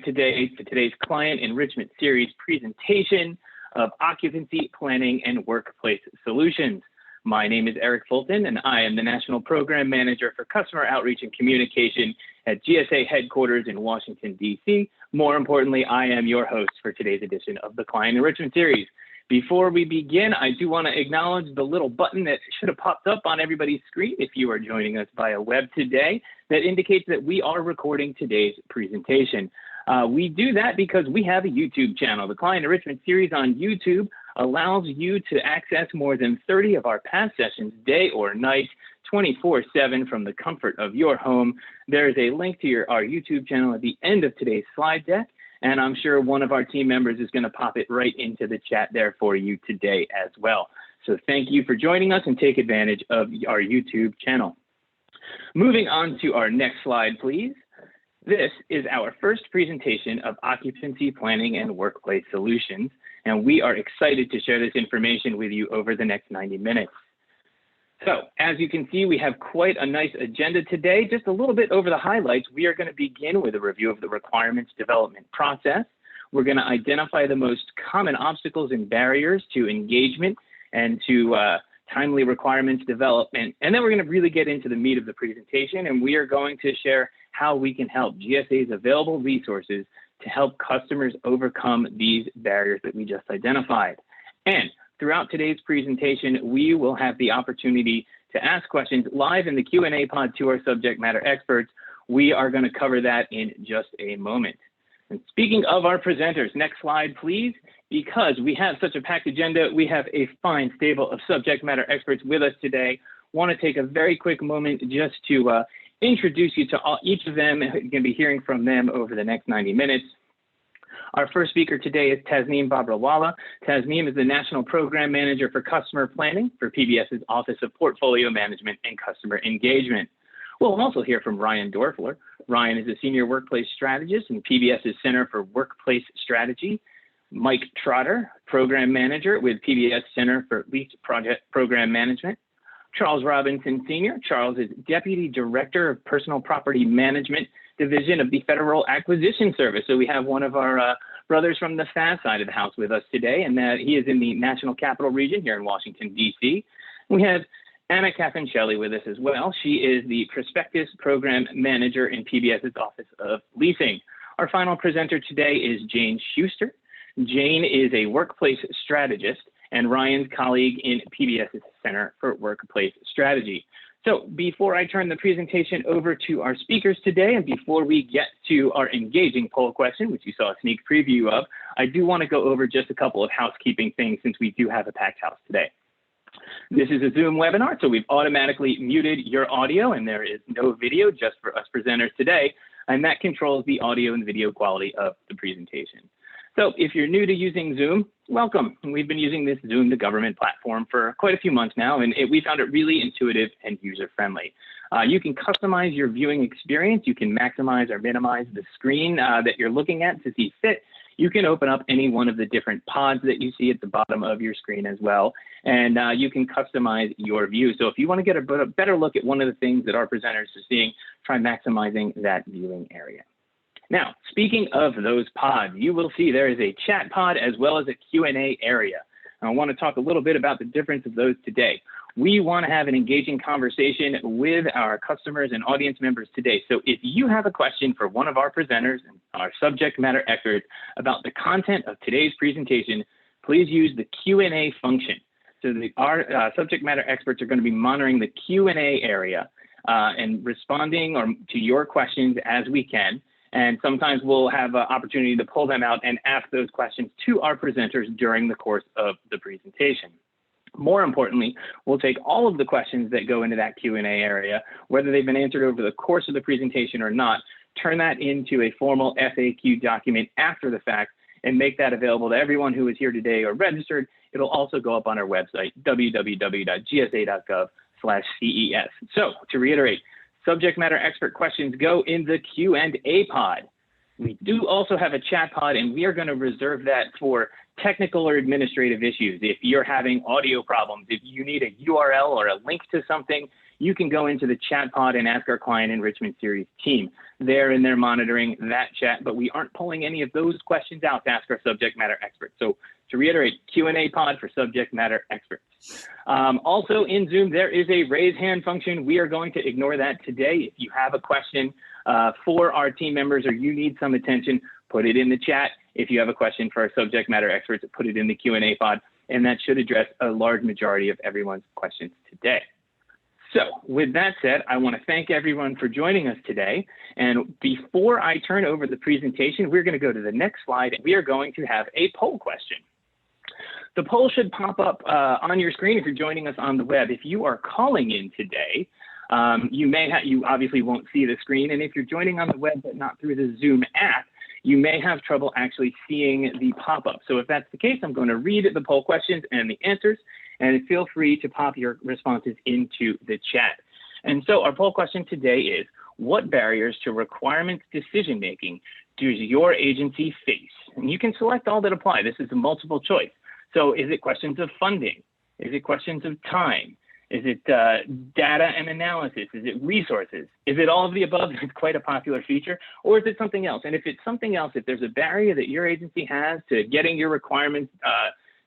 today to today's Client Enrichment Series presentation of Occupancy Planning and Workplace Solutions. My name is Eric Fulton, and I am the National Program Manager for Customer Outreach and Communication at GSA headquarters in Washington, D.C. More importantly, I am your host for today's edition of the Client Enrichment Series. Before we begin, I do want to acknowledge the little button that should have popped up on everybody's screen if you are joining us via web today that indicates that we are recording today's presentation. We do that because we have a YouTube channel. The Client Enrichment Series on YouTube allows you to access more than 30 of our past sessions, day or night, 24/7 from the comfort of your home. There is a link to our YouTube channel at the end of today's slide deck, and I'm sure one of our team members is going to pop it right into the chat there for you today as well. So thank you for joining us and take advantage of our YouTube channel. Moving on to our next slide, please. This is our first presentation of Occupancy Planning and Workplace Solutions, and we are excited to share this information with you over the next 90 minutes. So, as you can see, we have quite a nice agenda today. Just a little bit over the highlights, we are going to begin with a review of the requirements development process. We're going to identify the most common obstacles and barriers to engagement and to timely requirements development. And then we're going to really get into the meat of the presentation, and we are going to share how we can help GSA's available resources to help customers overcome these barriers that we just identified. And throughout today's presentation, we will have the opportunity to ask questions live in the Q&A pod to our subject matter experts. We are going to cover that in just a moment. And speaking of our presenters, next slide, please. Because we have such a packed agenda, we have a fine stable of subject matter experts with us today. Want to take a very quick moment just to introduce you to each of them. You're going to be hearing from them over the next 90 minutes. Our first speaker today is Tasneem Babrawala. Tasneem is the National Program Manager for Customer Planning for PBS's Office of Portfolio Management and Customer Engagement. We'll also hear from Ryan Dorfler. Ryan is a Senior Workplace Strategist in PBS's Center for Workplace Strategy. Mike Trotter, Program Manager with PBS Center for Lease Project Program Management. Charles Robinson Sr. Charles is Deputy Director of Personal Property Management Division of the Federal Acquisition Service. So we have one of our brothers from the FAS side of the house with us today, and he is in the National Capital Region here in Washington, D.C. We have Anna Cafancelli with us as well. She is the Prospectus Program Manager in PBS's Office of Leasing. Our final presenter today is Jane Schuster. Jane is a workplace strategist and Ryan's colleague in PBS's Center for Workplace Strategy. So before I turn the presentation over to our speakers today, and before we get to our engaging poll question, which you saw a sneak preview of, I do want to go over just a couple of housekeeping things since we do have a packed house today. This is a Zoom webinar, so we've automatically muted your audio, and there is no video just for us presenters today, and that controls the audio and video quality of the presentation. So if you're new to using Zoom, welcome. We've been using this Zoom to Government platform for quite a few months now, and we found it really intuitive and user-friendly. You can customize your viewing experience. You can maximize or minimize the screen that you're looking at to see fit. You can open up any one of the different pods that you see at the bottom of your screen as well, and you can customize your view. So if you want to get a better look at one of the things that our presenters are seeing, try maximizing that viewing area. Now, speaking of those pods, you will see there is a chat pod as well as a Q&A area. I want to talk a little bit about the difference of those today. We want to have an engaging conversation with our customers and audience members today. So if you have a question for one of our presenters and our subject matter experts about the content of today's presentation, please use the Q&A function. So our subject matter experts are going to be monitoring the Q&A area and responding to your questions as we can. And sometimes we'll have an opportunity to pull them out and ask those questions to our presenters during the course of the presentation. More importantly, we'll take all of the questions that go into that Q&A area, whether they've been answered over the course of the presentation or not, turn that into a formal FAQ document after the fact, and make that available to everyone who is here today or registered. It'll also go up on our website, www.gsa.gov/CES. So to reiterate, subject matter expert questions go in the Q&A pod. We do also have a chat pod, and we are going to reserve that for technical or administrative issues. If you're having audio problems, if you need a URL or a link to something, you can go into the chat pod and ask our client enrichment series team. They're in there monitoring that chat, but we aren't pulling any of those questions out to ask our subject matter experts. So to reiterate, Q&A pod for subject matter experts. Also in Zoom, there is a raise hand function. We are going to ignore that today. If you have a question for our team members or you need some attention, put it in the chat. If you have a question for our subject matter experts, put it in the Q&A pod, and that should address a large majority of everyone's questions today. So with that said, I want to thank everyone for joining us today. And before I turn over the presentation, we're going to go to the next slide. We are going to have a poll question. The poll should pop up on your screen if you're joining us on the web. If you are calling in today, you obviously won't see the screen. And if you're joining on the web but not through the Zoom app, you may have trouble actually seeing the pop-up. So if that's the case, I'm going to read the poll questions and the answers, and feel free to pop your responses into the chat. And so our poll question today is, what barriers to requirements decision-making does your agency face? And you can select all that apply. This is a multiple choice. So is it questions of funding? Is it questions of time? Is it data and analysis? Is it resources? Is it all of the above? It's quite a popular feature. Or is it something else? And if it's something else, if there's a barrier that your agency has to getting your requirements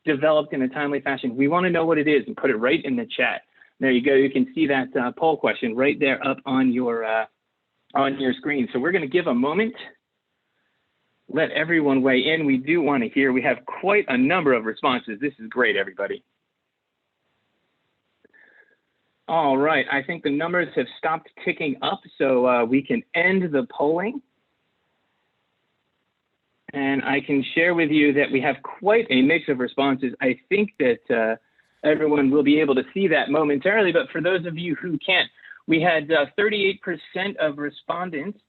developed in a timely fashion, we want to know what it is and put it right in the chat. There you go. You can see that poll question right there up on your screen. So we're going to give a moment. Let everyone weigh in. We do want to hear. We have quite a number of responses. This is great, everybody. All right, I think the numbers have stopped ticking up, so we can end the polling. And I can share with you that we have quite a mix of responses. I think that everyone will be able to see that momentarily, but for those of you who can't, we had 38% of respondents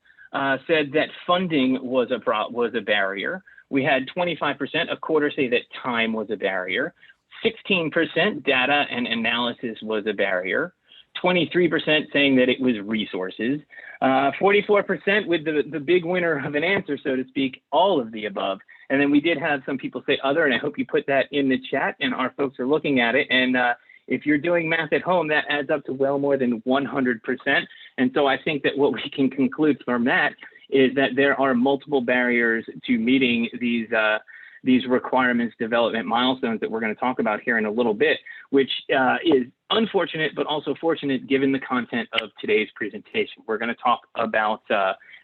said that funding was a barrier. We had 25%, a quarter, say that time was a barrier. 16% data and analysis was a barrier, 23% saying that it was resources, 44% with the big winner of an answer, so to speak, all of the above. And then we did have some people say other, and I hope you put that in the chat and our folks are looking at it. And if you're doing math at home, that adds up to well more than 100%. And so I think that what we can conclude from that is that there are multiple barriers to meeting these requirements development milestones that we're going to talk about here in a little bit, which is unfortunate, but also fortunate given the content of today's presentation. We're going to talk about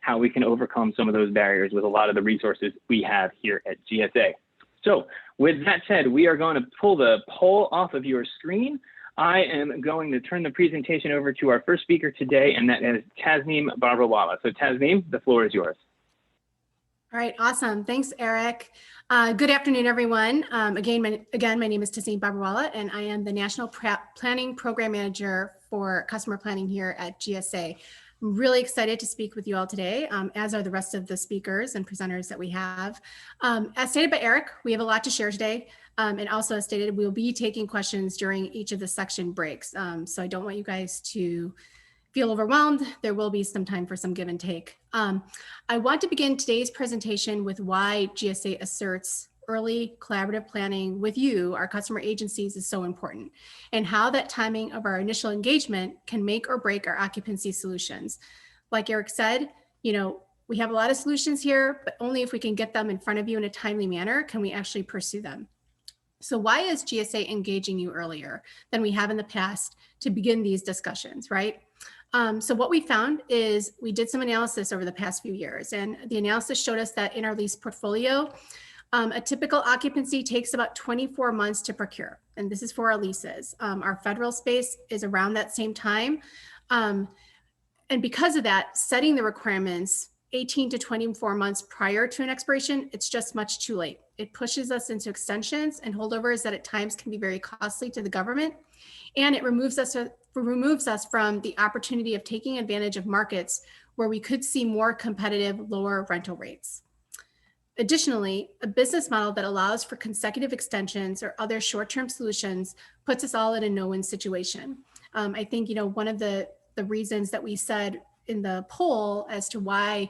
how we can overcome some of those barriers with a lot of the resources we have here at GSA. So with that said, we are going to pull the poll off of your screen. I am going to turn the presentation over to our first speaker today, and that is Tasneem Babrawala. So Tasneem, the floor is yours. All right, awesome. Thanks, Eric. Good afternoon, everyone. Again, my name is Tasneem Babrawala, and I am the National Planning Program Manager for Customer Planning here at GSA. I'm really excited to speak with you all today, as are the rest of the speakers and presenters that we have. As stated by Eric, we have a lot to share today. And also as stated, we'll be taking questions during each of the section breaks. So I don't want you guys to feel overwhelmed. There will be some time for some give and take. I want to begin today's presentation with why GSA asserts early collaborative planning with you, our customer agencies, is so important, and how that timing of our initial engagement can make or break our occupancy solutions. Like Eric said, we have a lot of solutions here, but only if we can get them in front of you in a timely manner can we actually pursue them. So why is GSA engaging you earlier than we have in the past to begin these discussions, right? So what we found is we did some analysis over the past few years, and the analysis showed us that in our lease portfolio, a typical occupancy takes about 24 months to procure, and this is for our leases. Our federal space is around that same time. And because of that, setting the requirements 18 to 24 months prior to an expiration, it's just much too late. It pushes us into extensions and holdovers that at times can be very costly to the government, and it removes us from the opportunity of taking advantage of markets where we could see more competitive, lower rental rates. Additionally, a business model that allows for consecutive extensions or other short-term solutions puts us all in a no-win situation. I think, one of the reasons that we said in the poll as to why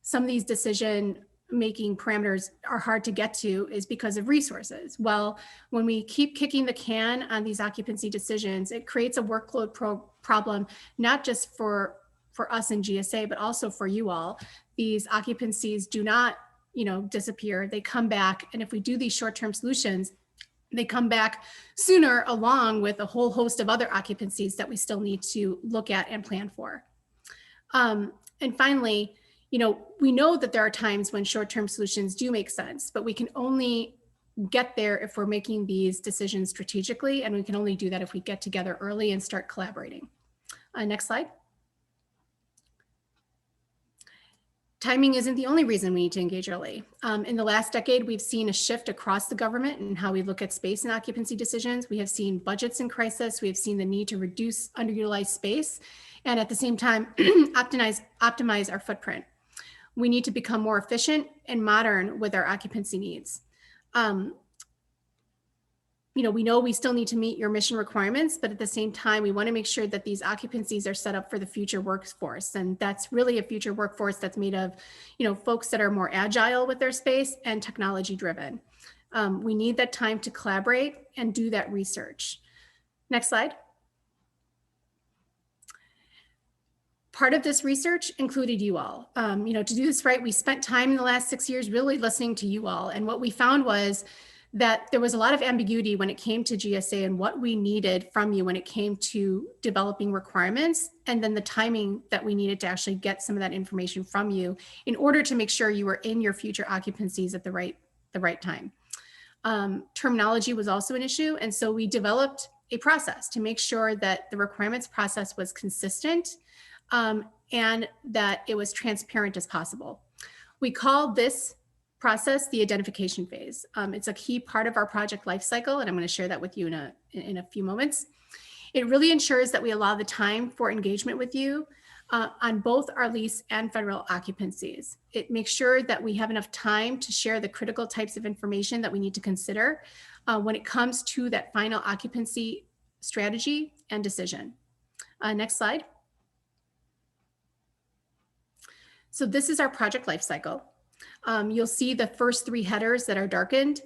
some of these decision making parameters are hard to get to is because of resources. Well, when we keep kicking the can on these occupancy decisions, it creates a workload problem, not just for us in GSA, but also for you all. These occupancies do not, disappear. They come back. And if we do these short-term solutions, they come back sooner, along with a whole host of other occupancies that we still need to look at and plan for. And finally, we know that there are times when short-term solutions do make sense, but we can only get there if we're making these decisions strategically, and we can only do that if we get together early and start collaborating. Next slide. Timing isn't the only reason we need to engage early. In the last decade, we've seen a shift across the government in how we look at space and occupancy decisions. We have seen budgets in crisis. We have seen the need to reduce underutilized space, and at the same time, optimize our footprint. We need to become more efficient and modern with our occupancy needs. We know we still need to meet your mission requirements, but at the same time, we want to make sure that these occupancies are set up for the future workforce. And that's really a future workforce that's made of, folks that are more agile with their space and technology driven. We need that time to collaborate and do that research. Next slide. Part of this research included you all. To do this right, we spent time in the last 6 years really listening to you all. And what we found was that there was a lot of ambiguity when it came to GSA and what we needed from you when it came to developing requirements, and then the timing that we needed to actually get some of that information from you in order to make sure you were in your future occupancies at the right time. Terminology was also an issue. And so we developed a process to make sure that the requirements process was consistent, and that it was transparent as possible. We call this process the identification phase. It's a key part of our project lifecycle, and I'm going to share that with you in a few moments. It really ensures that we allow the time for engagement with you on both our lease and federal occupancies. It makes sure that we have enough time to share the critical types of information that we need to consider when it comes to that final occupancy strategy and decision. Next slide. So this is our project lifecycle. You'll see the first 3 headers that are darkened.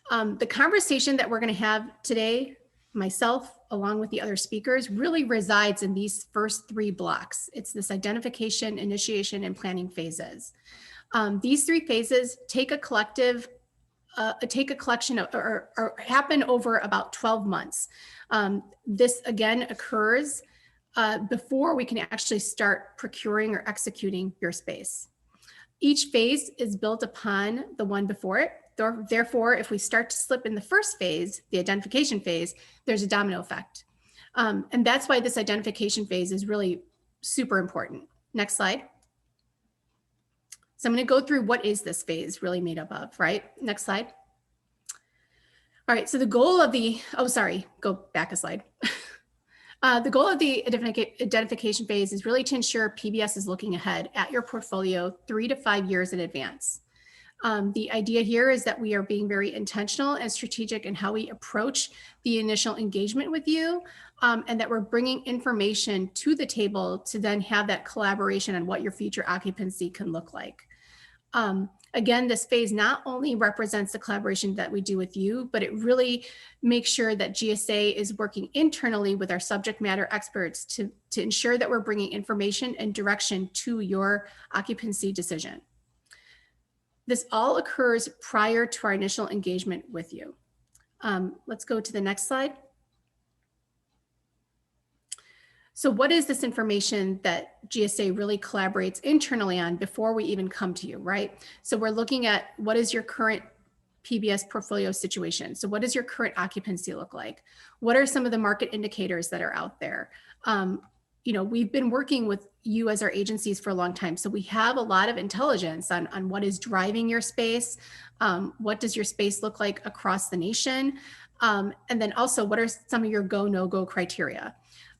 The conversation that we're going to have today, myself, along with the other speakers, really resides in these first 3 blocks. It's this identification, initiation, and planning phases. These 3 phases take a collection of, or happen over about 12 months. This again occurs before we can actually start procuring or executing your space. Each phase is built upon the one before it. Therefore, if we start to slip in the first phase, the identification phase, there's a domino effect. And that's why this identification phase is really super important. Next slide. So I'm going to go through what is this phase really made up of, right? Next slide. All right, so the goal of the, go back a slide. The goal of the identification phase is really to ensure PBS is looking ahead at your portfolio 3 to 5 years in advance. The idea here is that we are being very intentional and strategic in how we approach the initial engagement with you, and that we're bringing information to the table to then have that collaboration on what your future occupancy can look like. Again, this phase not only represents the collaboration that we do with you, but it really makes sure that GSA is working internally with our subject matter experts to ensure that we're bringing information and direction to your occupancy decision. This all occurs prior to our initial engagement with you. Let's go to the next slide. So what is this information that GSA really collaborates internally on before we even come to you, right? So we're looking at what is your current PBS portfolio situation? So what does your current occupancy look like? What are some of the market indicators that are out there? We've been working with you as our agencies for a long time. So we have a lot of intelligence on what is driving your space. What does your space look like across the nation? And then also, what are some of your go, no-go criteria?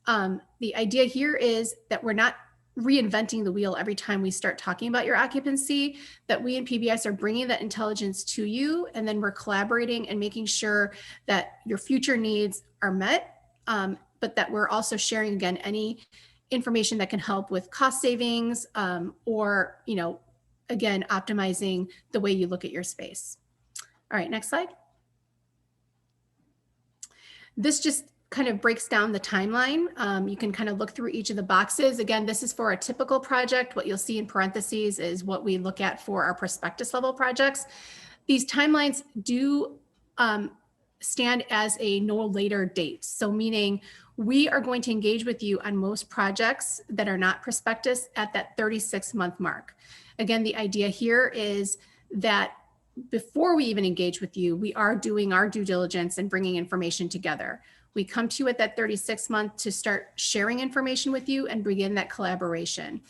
The idea here is that we're not reinventing the wheel every time we start talking about your occupancy, that we in PBS are bringing that intelligence to you, and then we're collaborating and making sure that your future needs are met, but that we're also sharing, again, any information that can help with cost savings or, again, optimizing the way you look at your space. All right, next slide. This just kind of breaks down the timeline. You can kind of look through each of the boxes. Again, this is for a typical project. What you'll see in parentheses is what we look at for our prospectus level projects. These timelines do stand as a no later date. So meaning we are going to engage with you on most projects that are not prospectus at that 36-month mark. Again, the idea here is that before we even engage with you, we are doing our due diligence and bringing information together. We come to you at that 36-month to start sharing information with you and begin that collaboration.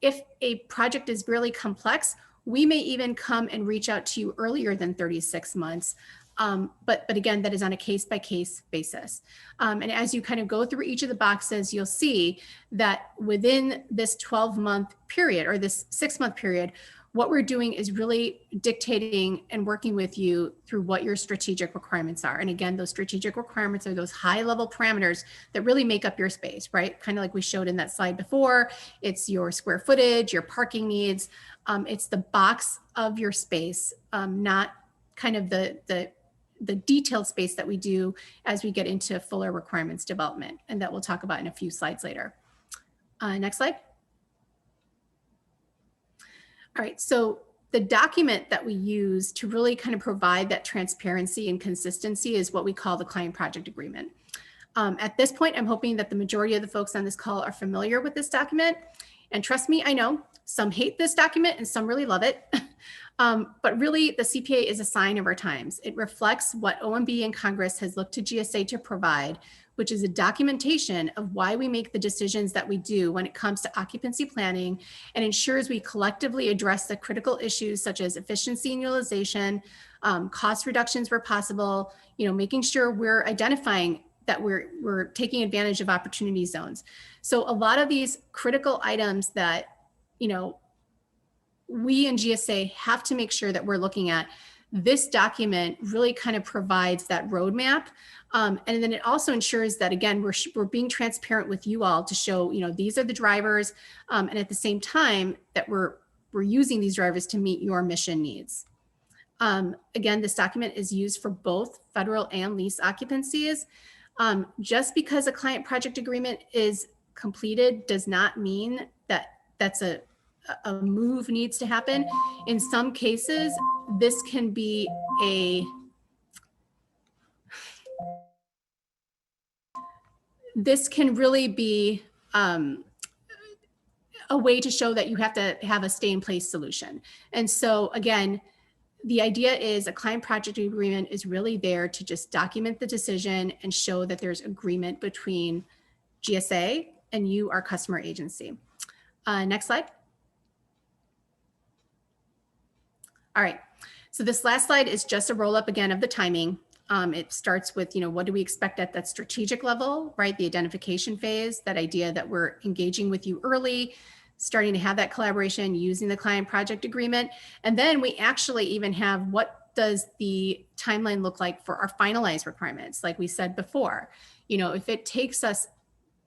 If a project is really complex, we may even come and reach out to you earlier than 36 months. But again, that is on a case-by-case basis. And as you kind of go through each of the boxes, you'll see that within this 12-month period or this 6-month period, what we're doing is really dictating and working with you through what your strategic requirements are. And again, those strategic requirements are those high-level parameters that really make up your space, right? Kind of like we showed in that slide before. It's your square footage, your parking needs. It's the box of your space, not kind of the detailed space that we do as we get into fuller requirements development, and that we'll talk about in a few slides later. Next slide. All right, so the document that we use to really kind of provide that transparency and consistency is what we call the client project agreement. At this point, I'm hoping that the majority of the folks on this call are familiar with this document. And trust me, I know some hate this document and some really love it. But really, the CPA is a sign of our times. It reflects what OMB and Congress has looked to GSA to provide, which is a documentation of why we make the decisions that we do when it comes to occupancy planning, and ensures we collectively address the critical issues such as efficiency and utilization, cost reductions where possible, making sure we're identifying that we're taking advantage of opportunity zones. So a lot of these critical items that, we and GSA have to make sure that we're looking at, this document really kind of provides that roadmap. And then it also ensures that, again, we're being transparent with you all to show, these are the drivers. And at the same time that we're using these drivers to meet your mission needs. Again, this document is used for both federal and lease occupancies. Just because a client project agreement is completed does not mean that that's a move needs to happen. In some cases, this can be a really be a way to show that you have to have a stay in place solution. And so again, the idea is a client project agreement is really there to just document the decision and show that there's agreement between GSA and you, our customer agency. Next slide. All right, so this last slide is just a roll up again of the timing. It starts with, what do we expect at that strategic level, right? The identification phase, that idea that we're engaging with you early, starting to have that collaboration using the client project agreement. And then we actually even have, what does the timeline look like for our finalized requirements? Like we said before, if it takes us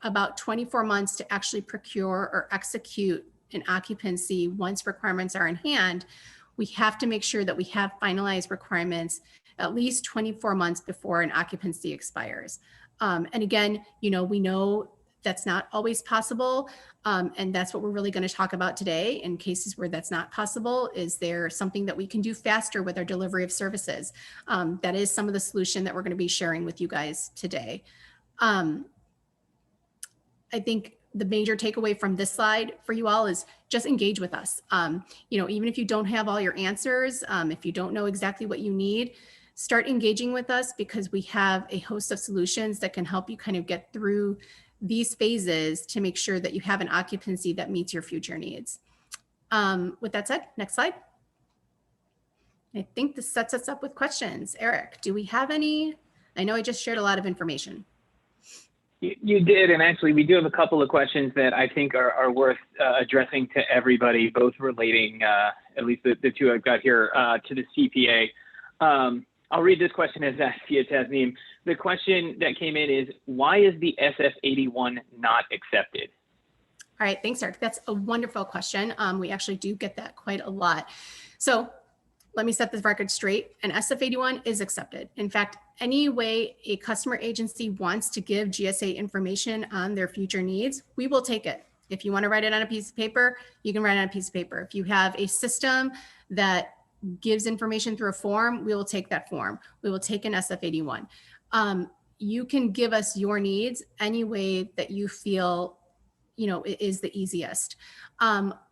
about 24 months to actually procure or execute an occupancy once requirements are in hand, we have to make sure that we have finalized requirements at least 24 months before an occupancy expires. And again, we know that's not always possible. And that's what we're really going to talk about today. In cases where that's not possible, is there something that we can do faster with our delivery of services? That is some of the solution that we're going to be sharing with you guys today. I think the major takeaway from this slide for you all is just engage with us. Even if you don't have all your answers, if you don't know exactly what you need, start engaging with us, because we have a host of solutions that can help you kind of get through these phases to make sure that you have an occupancy that meets your future needs. With that said, next slide. I think this sets us up with questions. Eric, do we have any? I know I just shared a lot of information. You did, and actually we do have a couple of questions that I think are worth addressing to everybody, both relating, at least the two I've got here, to the CPA. I'll read this question as asked via Tasneem. The question that came in is, why is the SF81 not accepted? All right, thanks, Eric. That's a wonderful question. We actually do get that quite a lot. So let me set the record straight. An SF81 is accepted. In fact, any way a customer agency wants to give GSA information on their future needs, we will take it. If you want to write it on a piece of paper, you can write it on a piece of paper. If you have a system that gives information through a form, we will take that form. We will take an SF81. You can give us your needs any way that you feel is the easiest.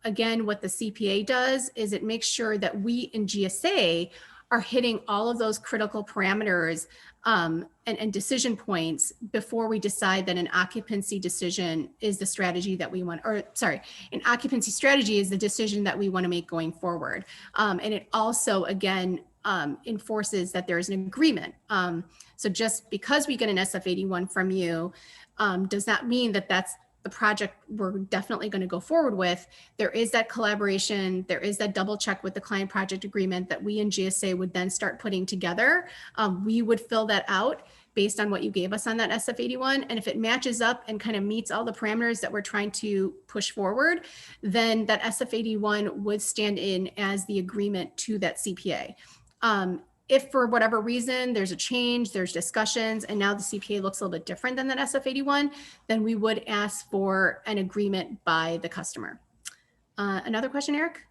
Again, what the CPA does is it makes sure that we in GSA are hitting all of those critical parameters and decision points before we decide that an occupancy decision is the strategy that we want, or sorry, an occupancy strategy is the decision that we want to make going forward. And it also, again, enforces that there is an agreement. So just because we get an SF81 from you does not mean that that's the project we're definitely going to go forward with. There is that collaboration. There is that double check with the client project agreement that we in GSA would then start putting together. We would fill that out based on what you gave us on that SF81. And if it matches up and kind of meets all the parameters that we're trying to push forward, then that SF81 would stand in as the agreement to that CPA. If for whatever reason there's a change, there's discussions, and now the CPA looks a little bit different than that SF81, then we would ask for an agreement by the customer. Another question, Eric?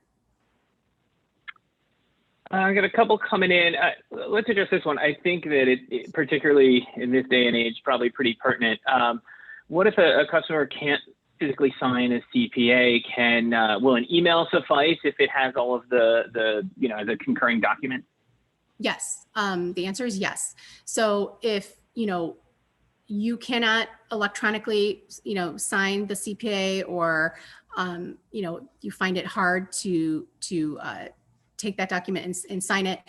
I got a couple coming in. Let's address this one. I think that it particularly in this day and age, probably pretty pertinent. What if a customer can't physically sign a CPA? Will an email suffice if it has all of the concurring documents? Yes, the answer is yes. So if, you cannot electronically, sign the CPA, or, you find it hard to take that document and sign it,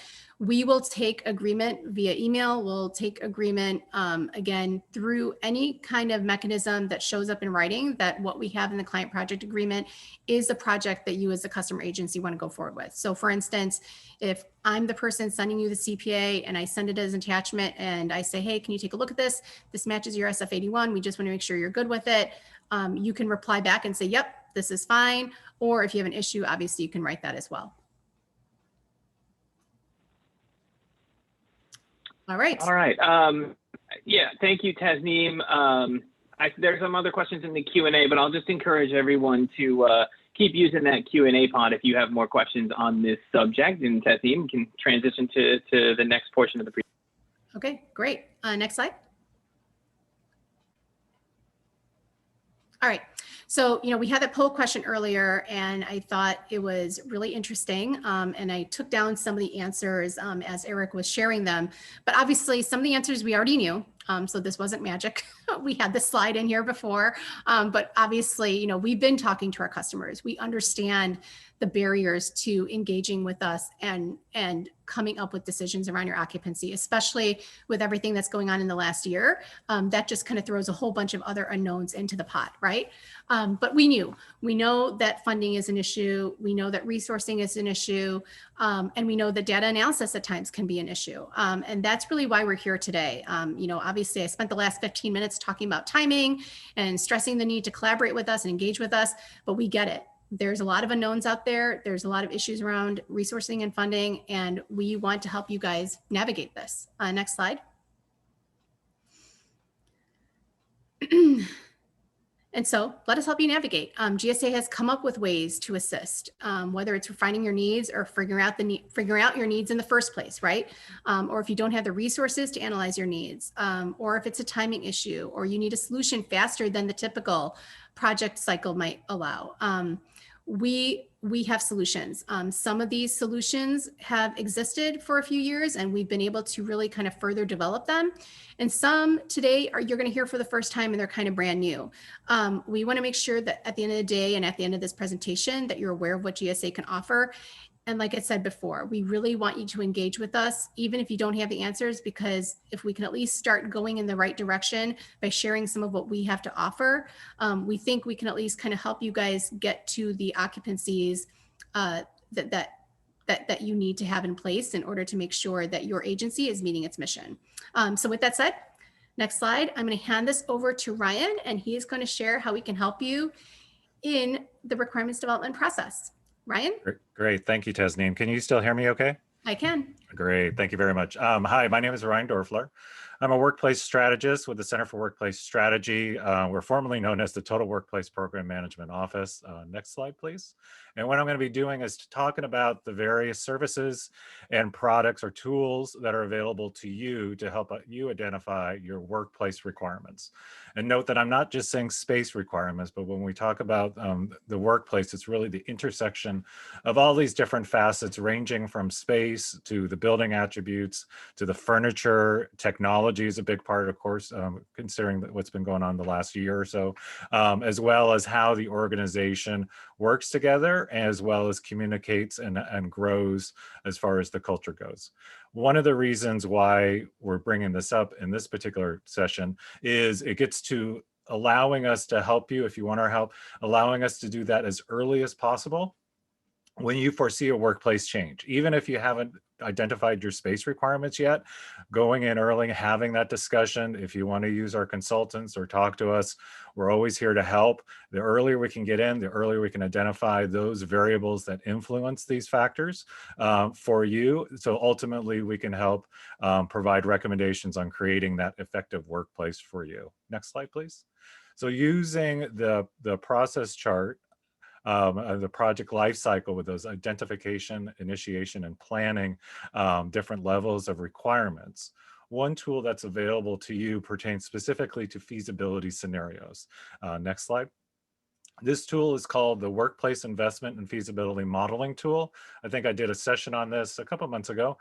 we will take agreement via email. We'll take agreement, again, through any kind of mechanism that shows up in writing that what we have in the client project agreement is the project that you as a customer agency want to go forward with. So for instance, if I'm the person sending you the CPA and I send it as an attachment and I say, hey, can you take a look at this? This matches your SF81. We just want to make sure you're good with it. You can reply back and say, yep, this is fine. Or if you have an issue, obviously you can write that as well. All right. All right. Yeah, thank you, Tasneem. There's some other questions in the Q&A, but I'll just encourage everyone to keep using that Q&A pod if you have more questions on this subject. And Tasneem can transition to the next portion of the presentation. Okay, great. Next slide. All right. So, we had that poll question earlier, and I thought it was really interesting. And I took down some of the answers as Eric was sharing them. But obviously, some of the answers we already knew. So this wasn't magic. We had the slide in here before. But obviously, we've been talking to our customers. We understand the barriers to engaging with us and coming up with decisions around your occupancy, especially with everything that's going on in the last year. That just kind of throws a whole bunch of other unknowns into the pot, right? But we know that funding is an issue. We know that resourcing is an issue. And we know that data analysis at times can be an issue. And that's really why we're here today. Obviously I spent the last 15 minutes talking about timing and stressing the need to collaborate with us and engage with us, but we get it. There's a lot of unknowns out there. There's a lot of issues around resourcing and funding, and we want to help you guys navigate this. Next slide. And so let us help you navigate. GSA has come up with ways to assist, whether it's refining your needs or figuring out your needs in the first place, right? Or if you don't have the resources to analyze your needs, or if it's a timing issue, or you need a solution faster than the typical project cycle might allow. We have solutions. Some of these solutions have existed for a few years and we've been able to really kind of further develop them. And some today you're going to hear for the first time and they're kind of brand new. We want to make sure that at the end of the day and at the end of this presentation that you're aware of what GSA can offer. And like I said before, we really want you to engage with us, even if you don't have the answers, because if we can at least start going in the right direction by sharing some of what we have to offer, we think we can at least kind of help you guys get to the occupancies that you need to have in place in order to make sure that your agency is meeting its mission. So with that said, next slide, I'm going to hand this over to Ryan, and he is going to share how we can help you in the requirements development process. Ryan? Great. Thank you, Tasneem. Can you still hear me okay? I can. Great. Thank you very much. Hi, my name is Ryan Dorfler. I'm a workplace strategist with the Center for Workplace Strategy. We're formerly known as the Total Workplace Program Management Office. Next slide, please. And what I'm going to be doing is talking about the various services and products or tools that are available to you to help you identify your workplace requirements. And note that I'm not just saying space requirements, but when we talk about the workplace, it's really the intersection of all these different facets ranging from space to the building attributes to the furniture. Technology is a big part, of course, considering what's been going on the last year or so, as well as how the organization works together, as well as communicates and grows as far as the culture goes. One of the reasons why we're bringing this up in this particular session is it gets to allowing us to help you if you want our help, allowing us to do that as early as possible when you foresee a workplace change. Even if you haven't identified your space requirements yet, going in early, having that discussion. If you want to use our consultants or talk to us, we're always here to help. The earlier we can get in, the earlier we can identify those variables that influence these factors for you. So ultimately we can help provide recommendations on creating that effective workplace for you. Next slide, please. So using the process chart, the project life cycle with those identification, initiation, and planning, different levels of requirements. One tool that's available to you pertains specifically to feasibility scenarios. Next slide. This tool is called the Workplace Investment and Feasibility Modeling Tool. I think I did a session on this a couple months ago.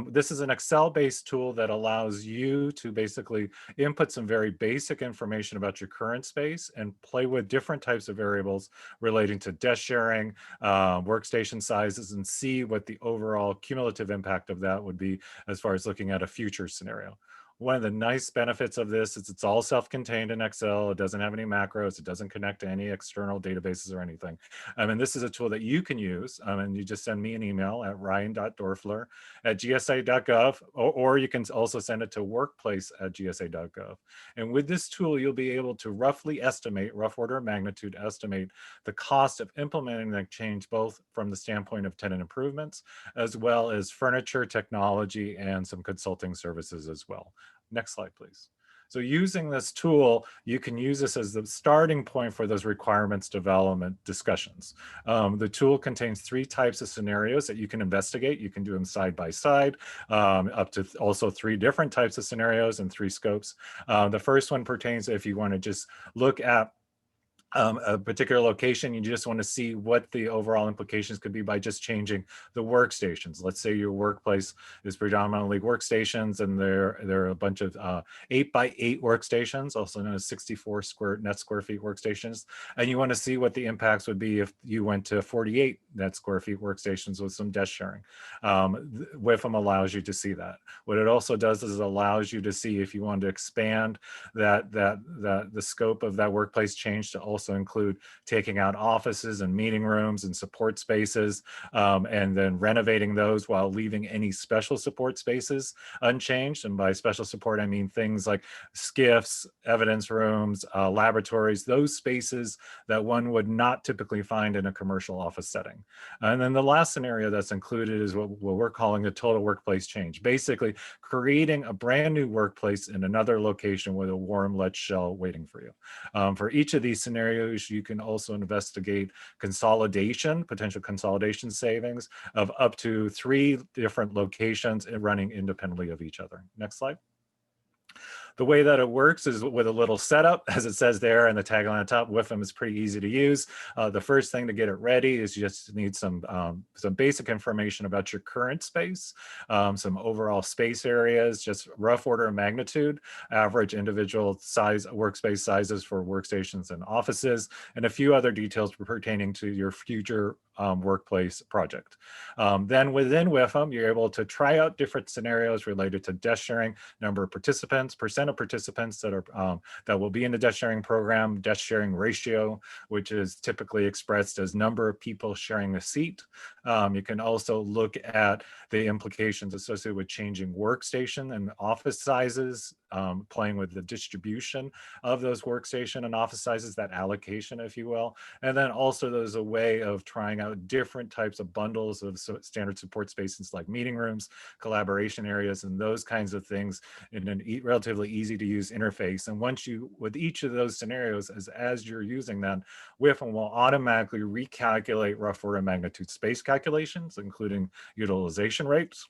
This is an Excel-based tool that allows you to basically input some very basic information about your current space and play with different types of variables relating to desk sharing, workstation sizes, and see what the overall cumulative impact of that would be as far as looking at a future scenario. One of the nice benefits of this is it's all self-contained in Excel. It doesn't have any macros. It doesn't connect to any external databases or anything. And this is a tool that you can use. And you just send me an email at ryan.dorfler@gsa.gov, or you can also send it to workplace@gsa.gov. And with this tool, you'll be able to roughly estimate, rough order of magnitude estimate, the cost of implementing that change, both from the standpoint of tenant improvements, as well as furniture, technology, and some consulting services as well. Next slide, please. So using this tool, you can use this as the starting point for those requirements development discussions. The tool contains 3 types of scenarios that you can investigate. You can do them side by side, up to also 3 different types of scenarios and 3 scopes. The first one pertains if you want to just look at a particular location, you just want to see what the overall implications could be by just changing the workstations. Let's say your workplace is predominantly workstations, and there are a bunch of 8x8 workstations, also known as 64 net square feet workstations, and you want to see what the impacts would be if you went to 48 net square feet workstations with some desk sharing. WIFM allows you to see that. What it also does is it allows you to see if you want to expand the scope of that workplace change to also include taking out offices and meeting rooms and support spaces, and then renovating those while leaving any special support spaces unchanged. And by special support, I mean things like SCIFs, evidence rooms, laboratories, those spaces that one would not typically find in a commercial office setting. And then the last scenario that's included is what we're calling a total workplace change, basically creating a brand new workplace in another location with a warm lead shell waiting for you. For each of these scenarios, you can also investigate consolidation, potential consolidation savings of up to 3 different locations running independently of each other. Next slide. The way that it works is with a little setup, as it says there, and the tagline on top. WIFM is pretty easy to use. The first thing to get it ready is you just need some basic information about your current space, some overall space areas, just rough order of magnitude, average individual size, workspace sizes for workstations and offices, and a few other details pertaining to your future workplace project. Then within WIFM, you're able to try out different scenarios related to desk sharing, number of participants, percent of participants that are that will be in the desk sharing program, desk sharing ratio, which is typically expressed as number of people sharing a seat, You can also look at the implications associated with changing workstation and office sizes, playing with the distribution of those workstation and office sizes, that allocation, if you will. And then also there's a way of trying out different types of bundles of standard support spaces like meeting rooms, collaboration areas, and those kinds of things in a relatively easy to use interface. And once you, with each of those scenarios, as you're using them, WIFM will automatically recalculate rough order magnitude space calculations, including utilization rates,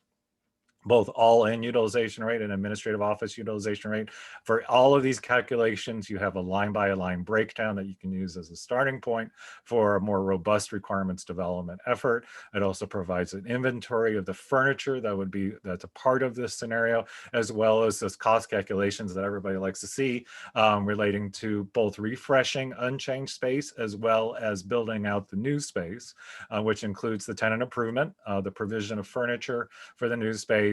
both all-in utilization rate and administrative office utilization rate. For all of these calculations, you have a line-by-line breakdown that you can use as a starting point for a more robust requirements development effort. It also provides an inventory of the furniture that's a part of this scenario, as well as those cost calculations that everybody likes to see, relating to both refreshing unchanged space as well as building out the new space, which includes the tenant improvement, the provision of furniture for the new space,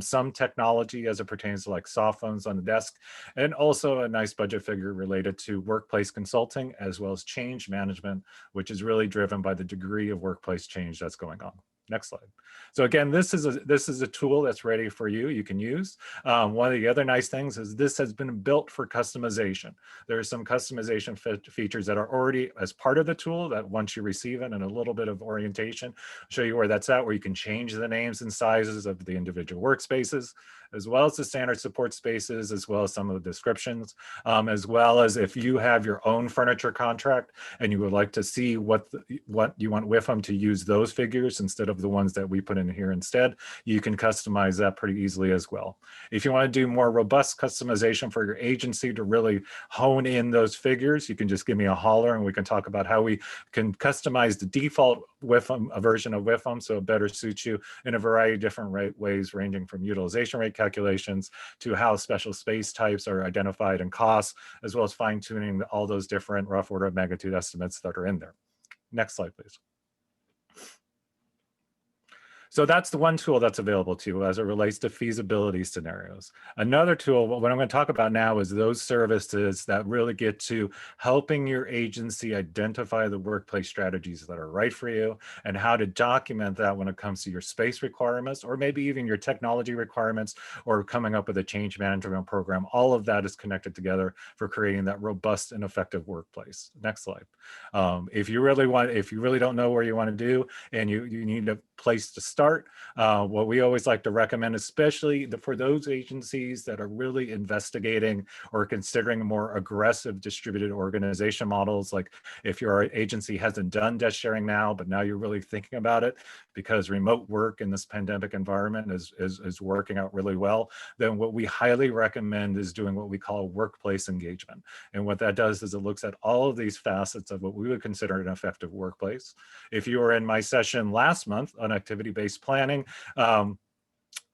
some technology as it pertains to like soft phones on the desk, and also a nice budget figure related to workplace consulting as well as change management, which is really driven by the degree of workplace change that's going on. Next slide. So again, this is a tool that's ready for you. You can use. One of the other nice things is this has been built for customization. There are some customization features that are already as part of the tool that once you receive it and a little bit of orientation, I'll show you where that's at, where you can change the names and sizes of the individual workspaces, as well as the standard support spaces, as well as some of the descriptions, as well as if you have your own furniture contract and you would like to see what you want WIFM to use those figures instead of the ones that we put in here instead, you can customize that pretty easily as well. If you want to do more robust customization for your agency to really hone in those figures, you can just give me a holler and we can talk about how we can customize the default WIFM, a version of WIFM, so it better suits you in a variety of different ways, ranging from utilization rate calculations to how special space types are identified and costs, as well as fine tuning all those different rough order of magnitude estimates that are in there. Next slide, please. So that's the one tool that's available to you as it relates to feasibility scenarios. Another tool, what I'm going to talk about now, is those services that really get to helping your agency identify the workplace strategies that are right for you and how to document that when it comes to your space requirements, or maybe even your technology requirements, or coming up with a change management program. All of that is connected together for creating that robust and effective workplace. Next slide. If you really don't know where you want to do and you need a place to start, what we always like to recommend, especially for those agencies that are really investigating or considering more aggressive distributed organization models, like if your agency hasn't done desk sharing now, but now you're really thinking about it because remote work in this pandemic environment is working out really well, then what we highly recommend is doing what we call workplace engagement. And what that does is it looks at all of these facets of what we would consider an effective workplace. If you were in my session last month on activity-based planning,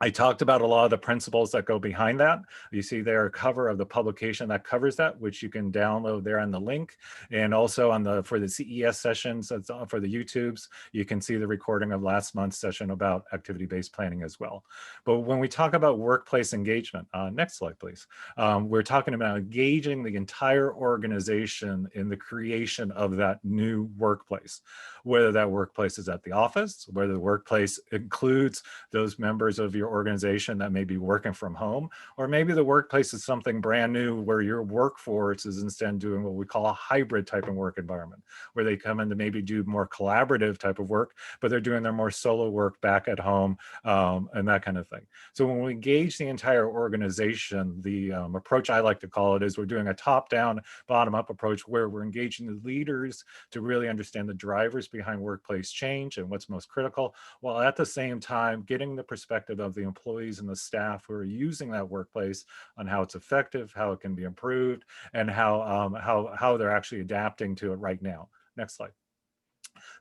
I talked about a lot of the principles that go behind that. You see there a cover of the publication that covers that, which you can download there on the link. And also for the CES sessions, that's for the YouTubes, you can see the recording of last month's session about activity-based planning as well. But when we talk about workplace engagement, next slide, please. We're talking about engaging the entire organization in the creation of that new workplace, whether that workplace is at the office, whether the workplace includes those members of your organization that may be working from home, or maybe the workplace is something brand new where your workforce is instead doing what we call a hybrid type of work environment, where they come in to maybe do more collaborative type of work, but they're doing their more solo work back at home, and that kind of thing. So when we engage the entire organization, the approach I like to call it is we're doing a top-down, bottom-up approach where we're engaging the leaders to really understand the drivers behind workplace change and what's most critical, while at the same time getting the perspective of the employees and the staff who are using that workplace on how it's effective, how it can be improved, and how they're actually adapting to it right now. Next slide.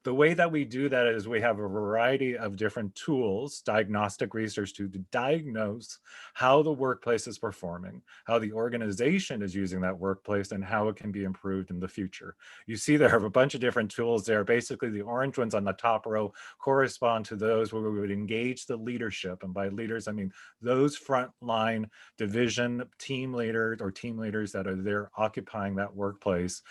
The way that we do that is we have a variety of different tools, diagnostic research to diagnose how the workplace is performing, how the organization is using that workplace, and how it can be improved in the future. You see there are a bunch of different tools there. Basically, the orange ones on the top row correspond to those where we would engage the leadership. And by leaders, I mean those frontline division team leaders or team leaders that are there occupying that workplace,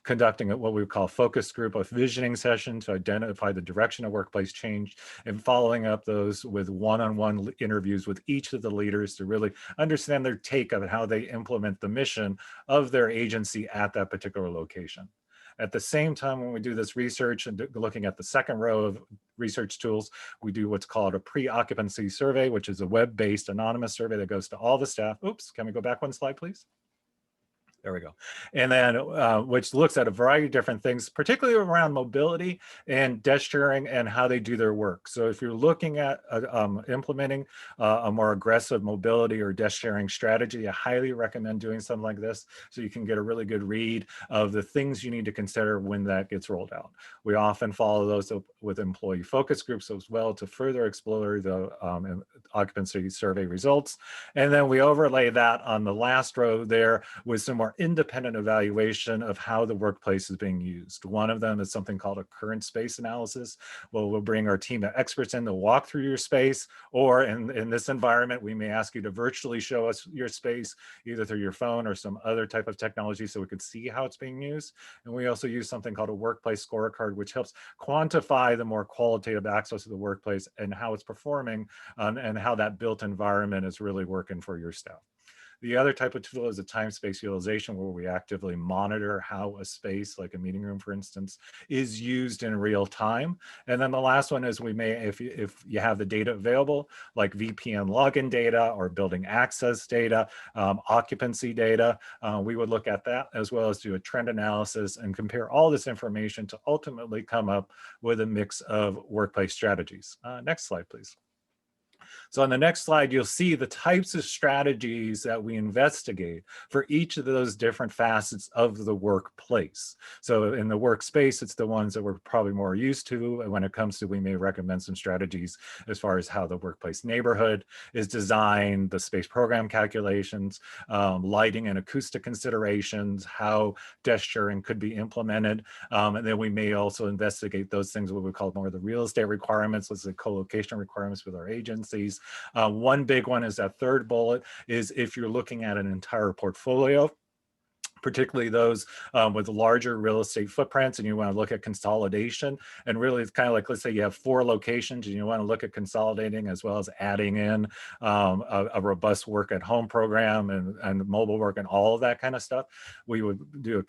conducting what we call focus group of visioning session to identify the direction of workplace change, and following up those with one-on-one interviews with each of the leaders to really understand their take on how they implement the mission of their agency at that particular location. At the same time, when we do this research and looking at the second row of research tools, we do what's called a pre-occupancy survey, which is a web-based anonymous survey that goes to all the staff. Oops, can we go back one slide, please? There we go. And then which looks at a variety of different things, particularly around mobility and desk sharing and how they do their work. So if you're looking at implementing a more aggressive mobility or desk sharing strategy, I highly recommend doing something like this so you can get a really good read of the things you need to consider when that gets rolled out. We often follow those up with employee focus groups as well to further explore the occupancy survey results. And then we overlay that on the last row there with some more independent evaluation of how the workplace is being used. One of them is something called a current space analysis. Well, we'll bring our team of experts in to walk through your space, or in this environment, we may ask you to virtually show us your space, either through your phone or some other type of technology so we could see how it's being used. And we also use something called a workplace scorecard, which helps quantify the more qualitative access to the workplace and how it's performing and how that built environment is really working for your staff. The other type of tool is a time-space utilization, where we actively monitor how a space, like a meeting room, for instance, is used in real time. And then the last one is we may, if you have the data available, like VPN login data or building access data, occupancy data, we would look at that, as well as do a trend analysis and compare all this information to ultimately come up with a mix of workplace strategies. Next slide, please. So on the next slide, you'll see the types of strategies that we investigate for each of those different facets of the workplace. So in the workspace, it's the ones that we're probably more used to. And when it comes to, we may recommend some strategies as far as how the workplace neighborhood is designed, the space program calculations, lighting and acoustic considerations, how desk sharing could be implemented. And then we may also investigate those things, what we call more the real estate requirements, let's say co-location requirements with our agencies. One big one is that third bullet is if you're looking at an entire portfolio, particularly those with larger real estate footprints, and you want to look at consolidation. And really, it's kind of like, let's say you have 4 locations and you want to look at consolidating as well as adding in a robust work at home program and mobile work and all of that kind of stuff. We would do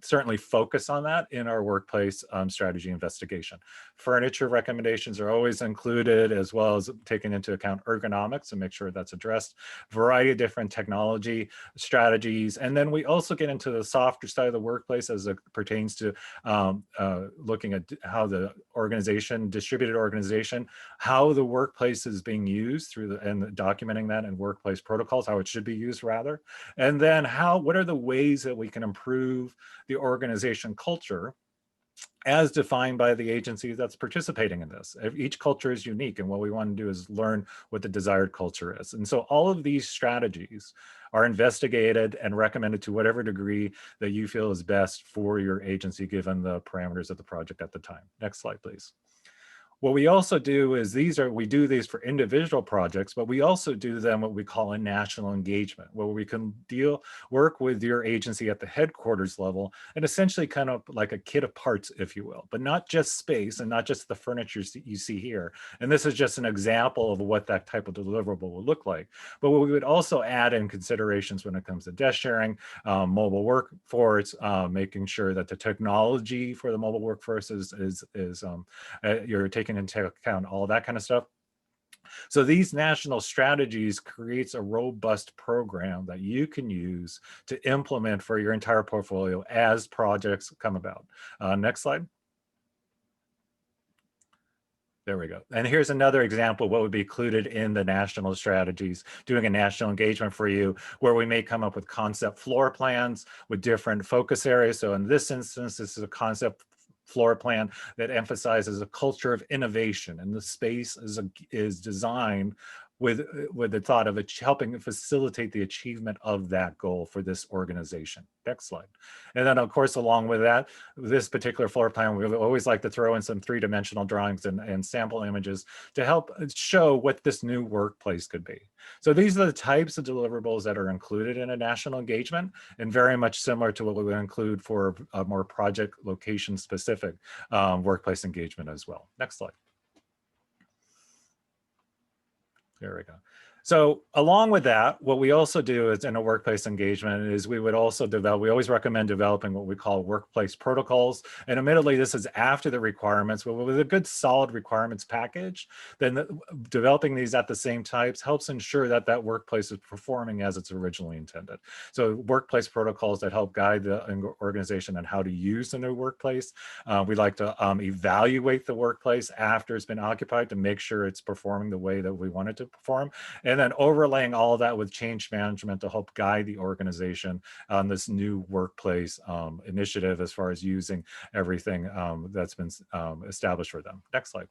certainly focus on that in our workplace strategy investigation. Furniture recommendations are always included, as well as taking into account ergonomics and make sure that's addressed. Variety of different technology strategies. And then we also get into the softer side of the workplace as it pertains to looking at how the organization, distributed organization, how the workplace is being used through and documenting that in workplace protocols, how it should be used rather. And then what are the ways that we can improve the organization culture as defined by the agency that's participating in this. Each culture is unique, and what we want to do is learn what the desired culture is. And so all of these strategies are investigated and recommended to whatever degree that you feel is best for your agency, given the parameters of the project at the time. Next slide, please. What we also do is we do these for individual projects, but we also do them what we call a national engagement, where we can work with your agency at the headquarters level and essentially kind of like a kit of parts, if you will, but not just space and not just the furniture you see here. And this is just an example of what that type of deliverable will look like. But what we would also add in considerations when it comes to desk sharing, mobile workforce, making sure that the technology for the mobile workforce you're taking into account all that kind of stuff. So these national strategies creates a robust program that you can use to implement for your entire portfolio as projects come about. Next slide. There we go. And here's another example of what would be included in the national strategies, doing a national engagement for you, where we may come up with concept floor plans with different focus areas. So in this instance, this is a concept floor plan that emphasizes a culture of innovation, and the space is designed with the thought of helping facilitate the achievement of that goal for this organization. Next slide. And then of course, along with that, this particular floor plan, we always like to throw in some three-dimensional drawings and sample images to help show what this new workplace could be. So these are the types of deliverables that are included in a national engagement, and very much similar to what we would include for a more project location specific workplace engagement as well. Next slide. There we go. So along with that, what we also do is in a workplace engagement is we would also develop, we always recommend developing what we call workplace protocols. And admittedly, this is after the requirements, but with a good solid requirements package, then developing these at the same types helps ensure that that workplace is performing as it's originally intended. So workplace protocols that help guide the organization on how to use the new workplace. We like to evaluate the workplace after it's been occupied to make sure it's performing the way that we want it to perform. And then overlaying all of that with change management to help guide the organization on this new workplace initiative as far as using everything that's been established for them. Next slide.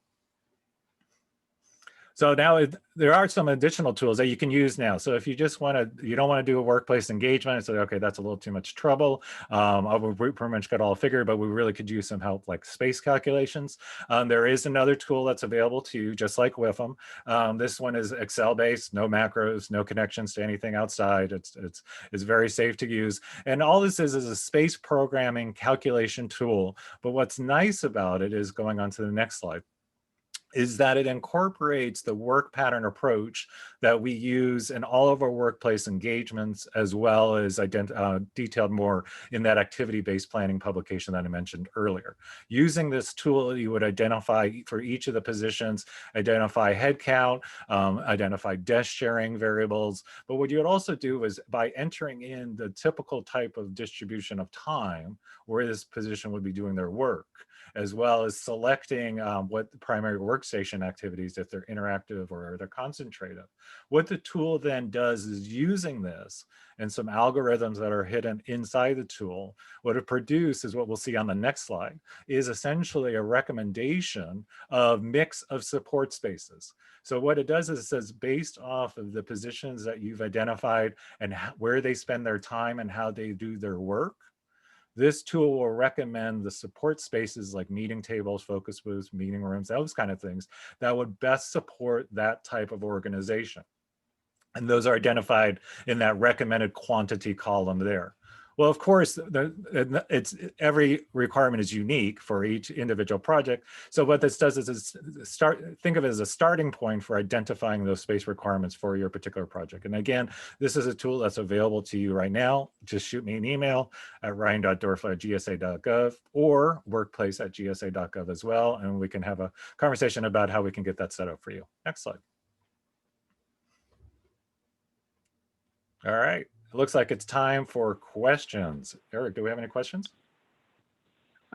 So now there are some additional tools that you can use now. So if you just you don't want to do a workplace engagement and say, okay, that's a little too much trouble. We pretty much got all figured, but we really could use some help like space calculations. There is another tool that's available to you, just like WIFM. This one is Excel-based, no macros, no connections to anything outside. It's very safe to use. And all this is a space programming calculation tool. But what's nice about it is, going on to the next slide, is that it incorporates the work pattern approach that we use in all of our workplace engagements, as well as detailed more in that activity-based planning publication that I mentioned earlier. Using this tool, you would identify for each of the positions, identify headcount, identify desk sharing variables. But what you would also do is, by entering in the typical type of distribution of time where this position would be doing their work, as well as selecting what the primary workstation activities, if they're interactive or they're concentrative. What the tool then does is, using this and some algorithms that are hidden inside the tool, what it produces, what we'll see on the next slide, is essentially a recommendation of mix of support spaces. So what it does is it says, based off of the positions that you've identified and where they spend their time and how they do their work, this tool will recommend the support spaces like meeting tables, focus booths, meeting rooms, those kind of things that would best support that type of organization. And those are identified in that recommended quantity column there. Well, of course, every requirement is unique for each individual project. So what this does is think of it as a starting point for identifying those space requirements for your particular project. And again, this is a tool that's available to you right now. Just shoot me an email at ryan.dorfler@gsa.gov or workplace@gsa.gov as well, and we can have a conversation about how we can get that set up for you. Next slide. All right. It looks like it's time for questions. Eric, do we have any questions?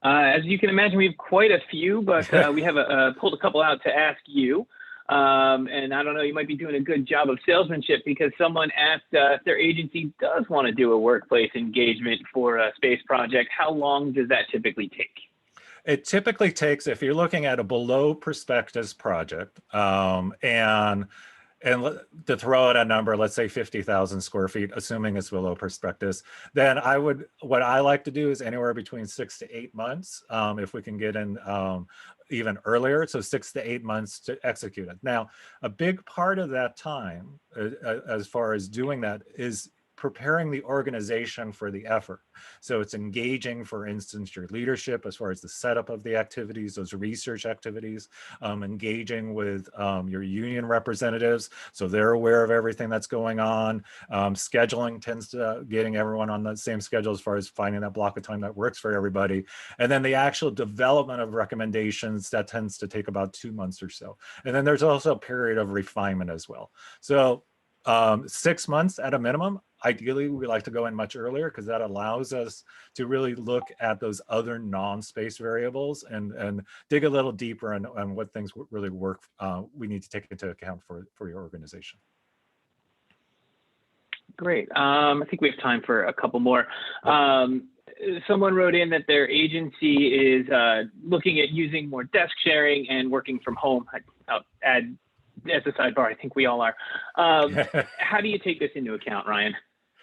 As you can imagine, we have quite a few, but we have pulled a couple out to ask you. And I don't know, you might be doing a good job of salesmanship, because someone asked if their agency does want to do a workplace engagement for a space project, how long does that typically take? It typically takes, if you're looking at a below prospectus project, and to throw out a number, let's say 50,000 square feet, assuming it's below prospectus, then what I like to do is anywhere between 6 to 8 months, if we can get in even earlier, so 6 to 8 months to execute it. Now, a big part of that time, as far as doing that, is preparing the organization for the effort. So it's engaging, for instance, your leadership as far as the setup of the activities, those research activities, engaging with your union representatives, so they're aware of everything that's going on. Scheduling tends to getting everyone on the same schedule as far as finding that block of time that works for everybody. And then the actual development of recommendations, that tends to take about 2 months or so. And then there's also a period of refinement as well. So 6 months at a minimum. Ideally, we like to go in much earlier, because that allows us to really look at those other non-space variables and dig a little deeper on what things really work. We need to take into account for your organization. Great. I think we have time for a couple more. Someone wrote in that their agency is looking at using more desk sharing and working from home. I'll add as a sidebar, I think we all are. How do you take this into account, Ryan?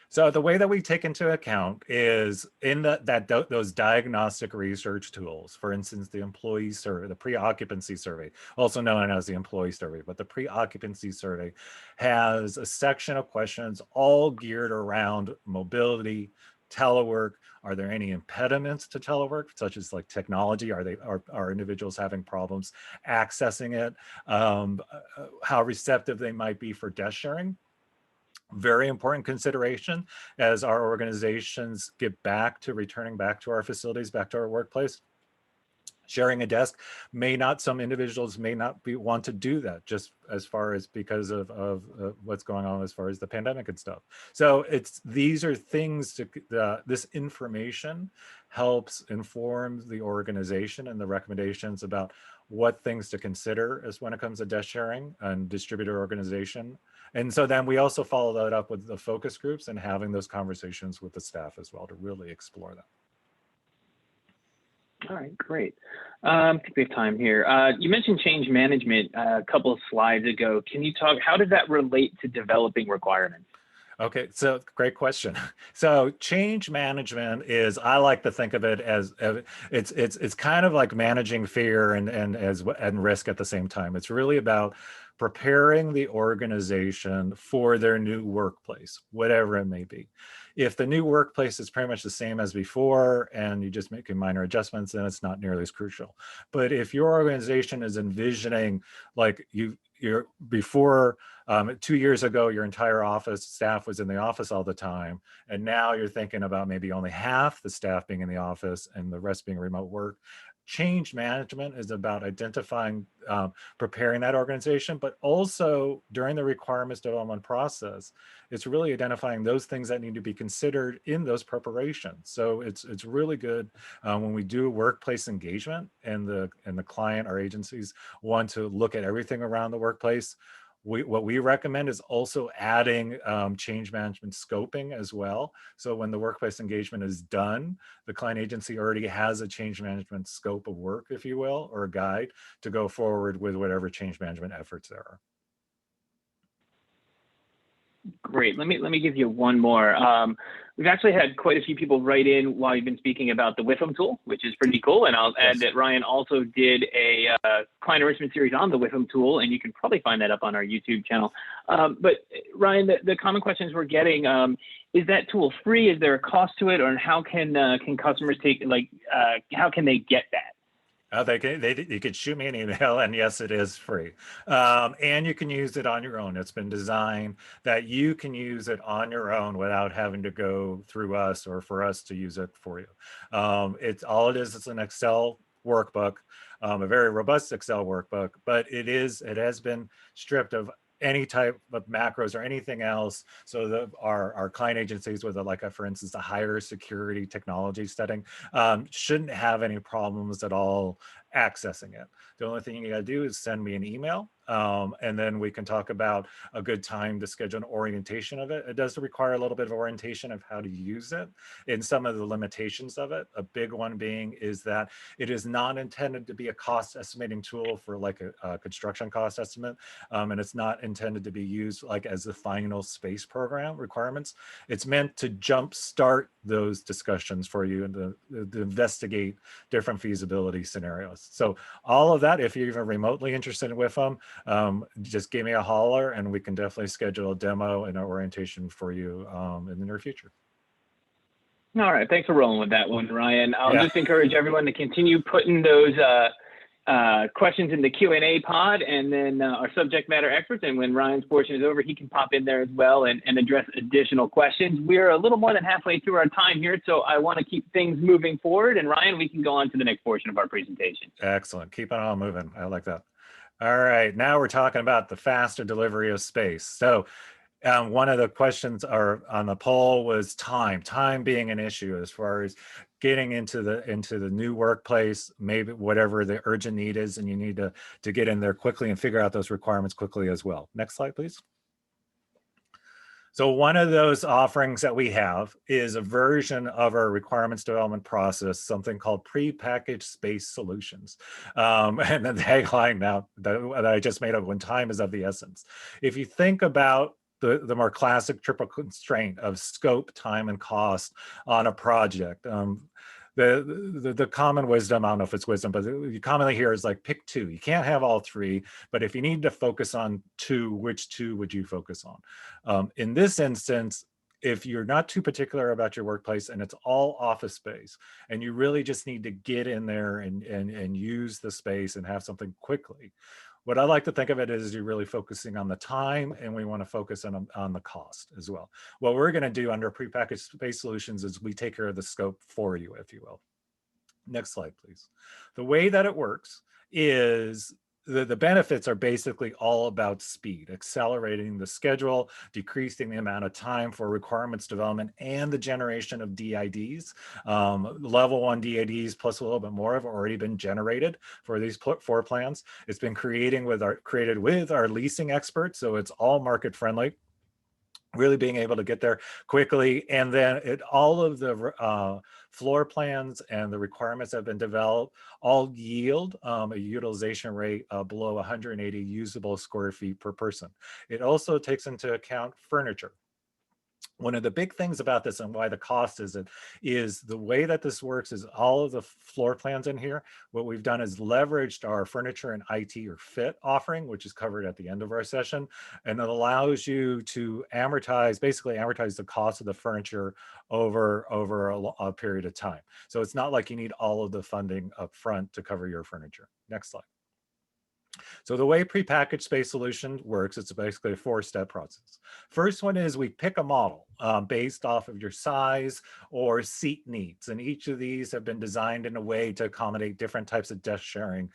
So the way that we take into account is in those diagnostic research tools, for instance, the employee survey, the pre-occupancy survey, also known as the employee survey, but the pre-occupancy survey has a section of questions all geared around mobility, telework. Are there any impediments to telework, such as like technology? Are individuals having problems accessing it? How receptive they might be for desk sharing? Very important consideration as our organizations get back to returning back to our facilities, back to our workplace. Sharing a desk some individuals may not want to do that just as far as because of what's going on as far as the pandemic and stuff. So these are things this information helps inform the organization and the recommendations about what things to consider as when it comes to desk sharing and distributed organization. And so then we also follow that up with the focus groups and having those conversations with the staff as well to really explore that. All right, great. I think we have time here. You mentioned change management a couple of slides ago. Can you talk, how does that relate to developing requirements? Okay, so great question. So change management is, I like to think of it as it's kind of like managing fear and risk at the same time. It's really about preparing the organization for their new workplace, whatever it may be. If the new workplace is pretty much the same as before and you just make minor adjustments, then it's not nearly as crucial. But if your organization is envisioning like you're before 2 years ago, your entire office staff was in the office all the time. And now you're thinking about maybe only half the staff being in the office and the rest being remote work. Change management is about identifying, preparing that organization, but also during the requirements development process, it's really identifying those things that need to be considered in those preparations. So it's really good when we do workplace engagement and the client or agencies want to look at everything around the workplace. What we recommend is also adding change management scoping as well. So when the workplace engagement is done, the client agency already has a change management scope of work, if you will, or a guide to go forward with whatever change management efforts there are. Great. Let me give you one more. We've actually had quite a few people write in while you've been speaking about the WIFM tool, which is pretty cool. And I'll add that Ryan also did a client enrichment series on the WIFM tool, and you can probably find that up on our YouTube channel. But Ryan, the common questions we're getting, is that tool free? Is there a cost to it? Or how can customers how can they get that? You could shoot me an email, and yes, it is free. And you can use it on your own. It's been designed that you can use it on your own without having to go through us or for us to use it for you. It's an Excel workbook, a very robust Excel workbook, but it has been stripped of any type of macros or anything else, so that our client agencies with for instance, a higher security technology setting shouldn't have any problems at all accessing it. The only thing you gotta do is send me an email, and then we can talk about a good time to schedule an orientation of it. It does require a little bit of orientation of how to use it and some of the limitations of it. A big one being is that it is not intended to be a cost estimating tool for a construction cost estimate, and it's not intended to be used as the final space program requirements. It's meant to jumpstart those discussions for you and to investigate different feasibility scenarios. So all of that, if you're even remotely interested in WIFM, just give me a holler and we can definitely schedule a demo and an orientation for you in the near future. All right, thanks for rolling with that one, Ryan. I'll just encourage everyone to continue putting those questions in the Q&A pod, and then our subject matter experts, and when Ryan's portion is over, he can pop in there as well and address additional questions. We're a little more than halfway through our time here, so I want to keep things moving forward. And Ryan, we can go on to the next portion of our presentation. Excellent. Keep it all moving. I like that. All right, now we're talking about the faster delivery of space. So one of the questions on the poll was time being an issue as far as getting into the new workplace, maybe whatever the urgent need is, and you need to get in there quickly and figure out those requirements quickly as well. Next slide, please. So one of those offerings that we have is a version of our requirements development process, something called Prepackaged Space Solutions. And the tagline now that I just made up, when time is of the essence. If you think about the more classic triple constraint of scope, time, and cost on a project, the common wisdom, I don't know if it's wisdom, but you commonly hear is like, pick two. You can't have all three, but if you need to focus on two, which two would you focus on? In this instance, if you're not too particular about your workplace and it's all office space, and you really just need to get in there and use the space and have something quickly, what I like to think of it is you're really focusing on the time, and we want to focus on the cost as well. What we're going to do under Prepackaged Space Solutions is we take care of the scope for you, if you will. Next slide, please. The way that it works is the benefits are basically all about speed, accelerating the schedule, decreasing the amount of time for requirements development and the generation of DIDs. Level 1 DIDs plus a little bit more have already been generated for these floor plans. It's been created with our leasing experts, so it's all market friendly. Really being able to get there quickly, and then all of the floor plans and the requirements that have been developed all yield a utilization rate below 180 usable square feet per person. It also takes into account furniture. One of the big things about this and why the cost is the way that this works is all of the floor plans in here. What we've done is leveraged our furniture and IT or fit offering, which is covered at the end of our session. And it allows you to basically amortize the cost of the furniture over a period of time. So it's not like you need all of the funding up front to cover your furniture. Next slide. So the way Prepackaged Space Solution works, it's basically a 4-step process. First one is we pick a model based off of your size or seat needs. And each of these have been designed in a way to accommodate different types of desk sharing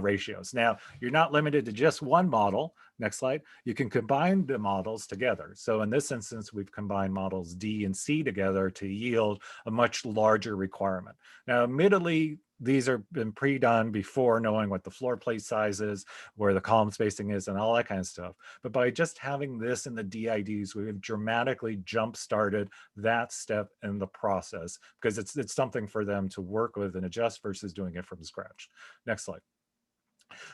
ratios. Now, you're not limited to just one model. Next slide. You can combine the models together. So in this instance, we've combined models D and C together to yield a much larger requirement. Now, admittedly, these have been pre-done before knowing what the floor plate size is, where the column spacing is, and all that kind of stuff. But by just having this in the DIDs, we've dramatically jump-started that step in the process because it's something for them to work with and adjust versus doing it from scratch. Next slide.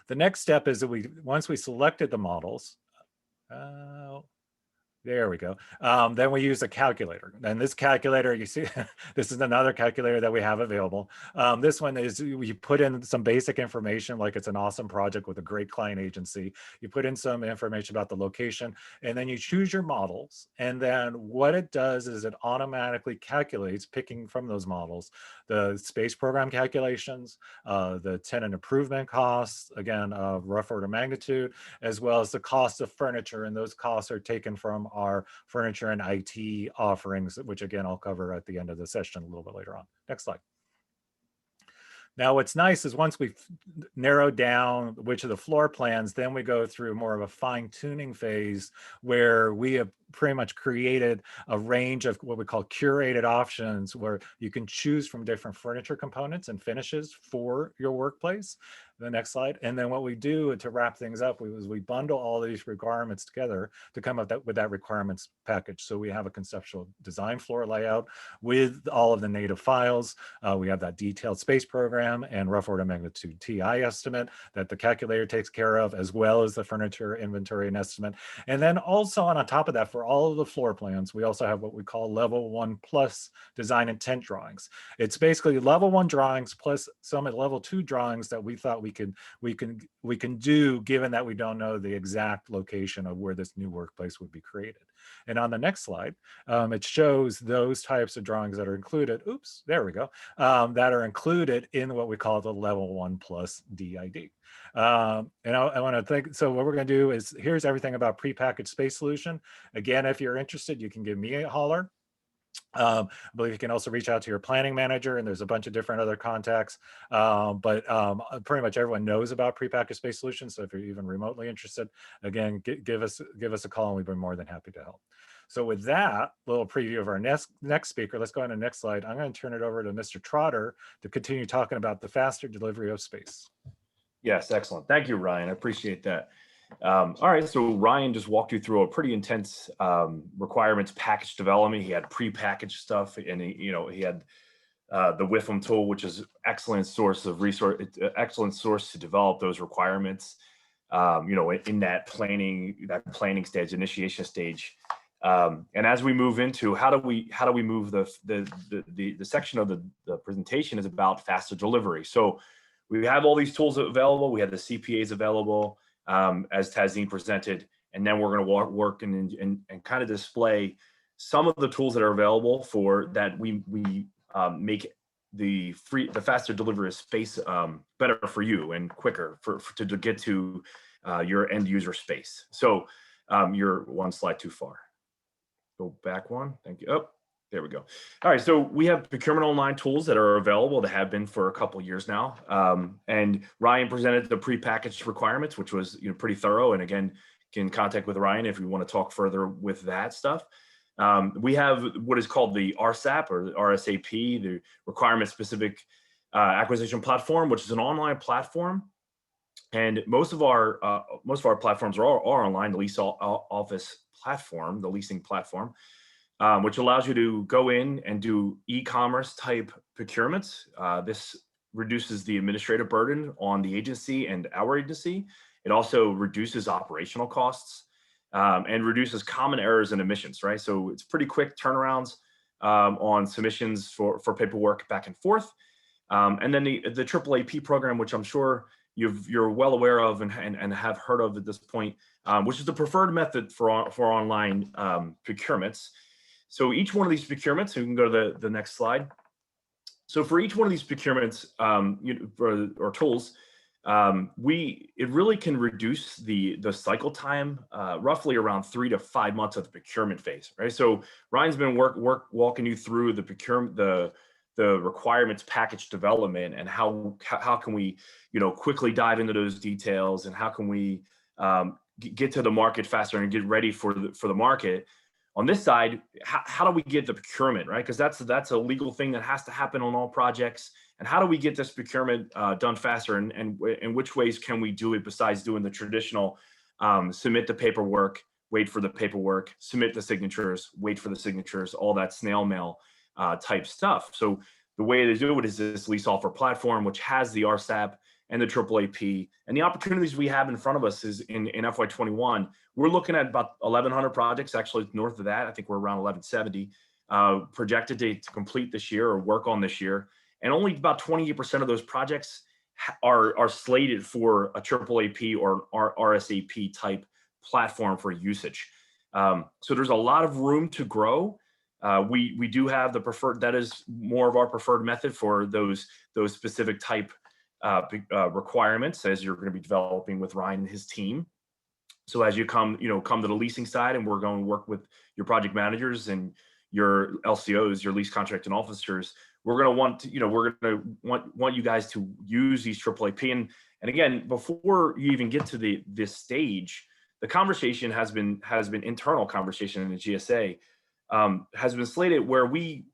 The next step is that once we selected the models, there we go. Then we use a calculator. And this calculator, you see, this is another calculator that we have available. This one is, you put in some basic information, like it's an awesome project with a great client agency. You put in some information about the location, and then you choose your models. And then what it does is it automatically calculates, picking from those models, the space program calculations, the tenant improvement costs, again, rough order magnitude, as well as the cost of furniture. And those costs are taken from our furniture and IT offerings, which again, I'll cover at the end of the session a little bit later on. Next slide. Now, what's nice is once we've narrowed down which of the floor plans, then we go through more of a fine tuning phase where we have pretty much created a range of what we call curated options where you can choose from different furniture components and finishes for your workplace. The next slide. And then what we do to wrap things up is we bundle all these requirements together to come up with that requirements package. So we have a conceptual design floor layout with all of the native files. We have that detailed space program and rough order magnitude TI estimate that the calculator takes care of, as well as the furniture inventory and estimate. And then also on top of that, for all of the floor plans, we also have what we call level 1+ design intent drawings. It's basically level 1 drawings plus some level 2 drawings that we thought we can do, given that we don't know the exact location of where this new workplace would be created. And on the next slide, it shows those types of drawings that are included. Oops, there we go. That are included in what we call the level 1+ DID. And I want to think, so what we're going to do is, here's everything about Prepackaged Space Solution. Again, if you're interested, you can give me a holler. I believe you can also reach out to your planning manager, and there's a bunch of different other contacts. But pretty much everyone knows about Prepackaged Space Solutions. So if you're even remotely interested, again, give us a call, and we'd be more than happy to help. So with that little preview of our next speaker, let's go on to the next slide. I'm going to turn it over to Mr. Trotter to continue talking about the faster delivery of space. Yes, excellent. Thank you, Ryan. I appreciate that. All right, so Ryan just walked you through a pretty intense requirements package development. He had prepackaged stuff, and he had the WIFM tool, which is excellent source of resource, excellent source to develop those requirements. In that planning stage, initiation stage. And as we move into how do we move the section of the presentation is about faster delivery. So we have all these tools available. We have the CPAs available, as Tazeen presented, and then we're going to work and kind of display some of the tools that are available for that we make the faster delivery of space better for you and quicker to get to your end user space. So you're one slide too far. Go back one. Thank you. Oh, there we go. All right. So we have procurement online tools that are available that have been for a couple of years now. And Ryan presented the prepackaged requirements, which was pretty thorough. And again, get in contact with Ryan if you want to talk further with that stuff. We have what is called the RSAP or the RSAP, the Requirement Specific Acquisition Platform, which is an online platform. And most of our platforms are online. The lease office platform, the leasing platform, which allows you to go in and do e-commerce type procurements. This reduces the administrative burden on the agency and our agency. It also reduces operational costs and reduces common errors and omissions, right? So it's pretty quick turnarounds on submissions for paperwork back and forth. And then the AAAP program, which I'm sure you're well aware of and have heard of at this point, which is the preferred method for online procurements. So each one of these procurements, so you can go to the next slide. So for each one of these procurements or tools, it really can reduce the cycle time roughly around 3 to 5 months of the procurement phase, right? So Ryan's been walking you through the procurement, the requirements package development, and how can we quickly dive into those details, and how can we get to the market faster and get ready for the market. On this side, how do we get the procurement, right? Because that's a legal thing that has to happen on all projects. And how do we get this procurement done faster? And in which ways can we do it besides doing the traditional submit the paperwork, wait for the paperwork, submit the signatures, wait for the signatures, all that snail mail type stuff. So the way to do it is this lease offer platform, which has the RSAP and the AAAP. And the opportunities we have in front of us is in FY21, we're looking at about 1,100 projects, actually north of that. I think we're around 1,170 projected to complete this year or work on this year. And only about 28% of those projects are slated for a AAAP or RSAP type platform for usage. So there's a lot of room to grow. We do have the preferred, that is more of our preferred method for those specific type requirements as you're going to be developing with Ryan and his team. So as you come to the leasing side, and we're going to work with your project managers and your LCOs, your lease contracting officers, we're going to want you guys to use these AAAP. And again, before you even get to this stage, the conversation has been internal conversation in the GSA has been slated where we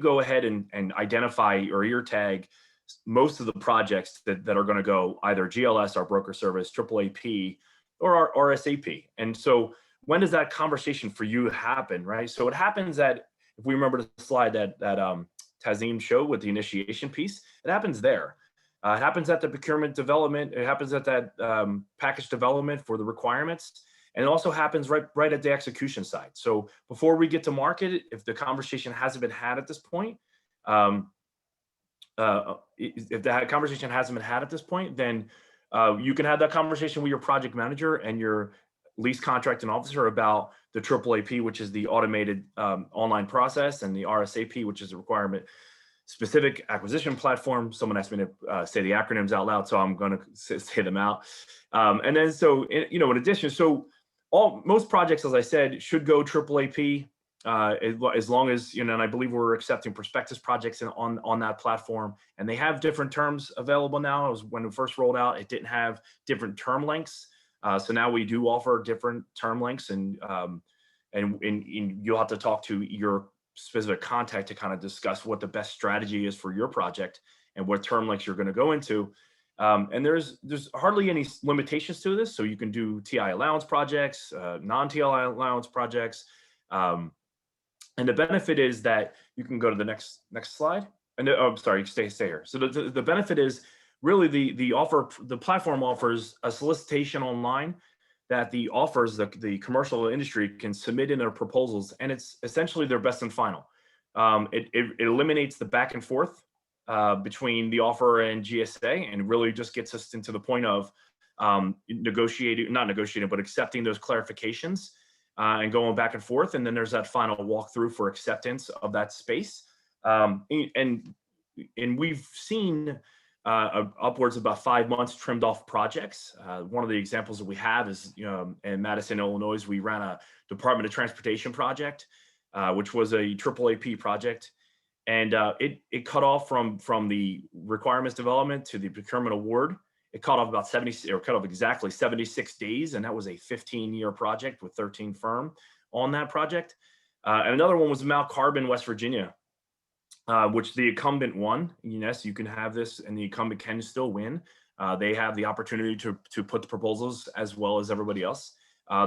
go ahead and identify or ear tag most of the projects that are going to go either GLS, our broker service, AAAP, or our RSAP. And so when does that conversation for you happen, right? So it happens that, if we remember the slide that Tazeen showed with the initiation piece, it happens there. It happens at the procurement development. It happens at that package development for the requirements. And it also happens right at the execution side. So before we get to market, if the conversation hasn't been had at this point, if that conversation hasn't been had at this point, then you can have that conversation with your project manager and your lease contracting officer about the AAAP, which is the automated online process, and the RSAP, which is a requirement specific acquisition platform. Someone asked me to say the acronyms out loud, so I'm going to say them out. And then, so in addition, so most projects, as I said, should go AAAP as long as and I believe we're accepting prospectus projects on that platform, and they have different terms available now. It was when it first rolled out, it didn't have different term lengths. So now we do offer different term lengths, and you'll have to talk to your specific contact to kind of discuss what the best strategy is for your project and what term lengths you're going to go into. And there's hardly any limitations to this. So you can do TI allowance projects, non-TI allowance projects. And the benefit is that you can go to the next slide. And oh, sorry, stay here. So the benefit is really the platform offers a solicitation online that the commercial industry can submit in their proposals, and it's essentially their best and final. It eliminates the back and forth between the offer and GSA, and really just gets us into the point of not negotiating, but accepting those clarifications and going back and forth. And then there's that final walkthrough for acceptance of that space. And we've seen upwards of about 5 months trimmed off projects. One of the examples that we have is, in Madison, Illinois, we ran a Department of Transportation project, which was a AAAP project. And it cut off from the requirements development to the procurement award. It cut off exactly 76 days. And that was a 15-year project with 13 firm on that project. And another one was Mount Carbon, West Virginia, which the incumbent won. Yes, you can have this, and the incumbent can still win. They have the opportunity to put the proposals as well as everybody else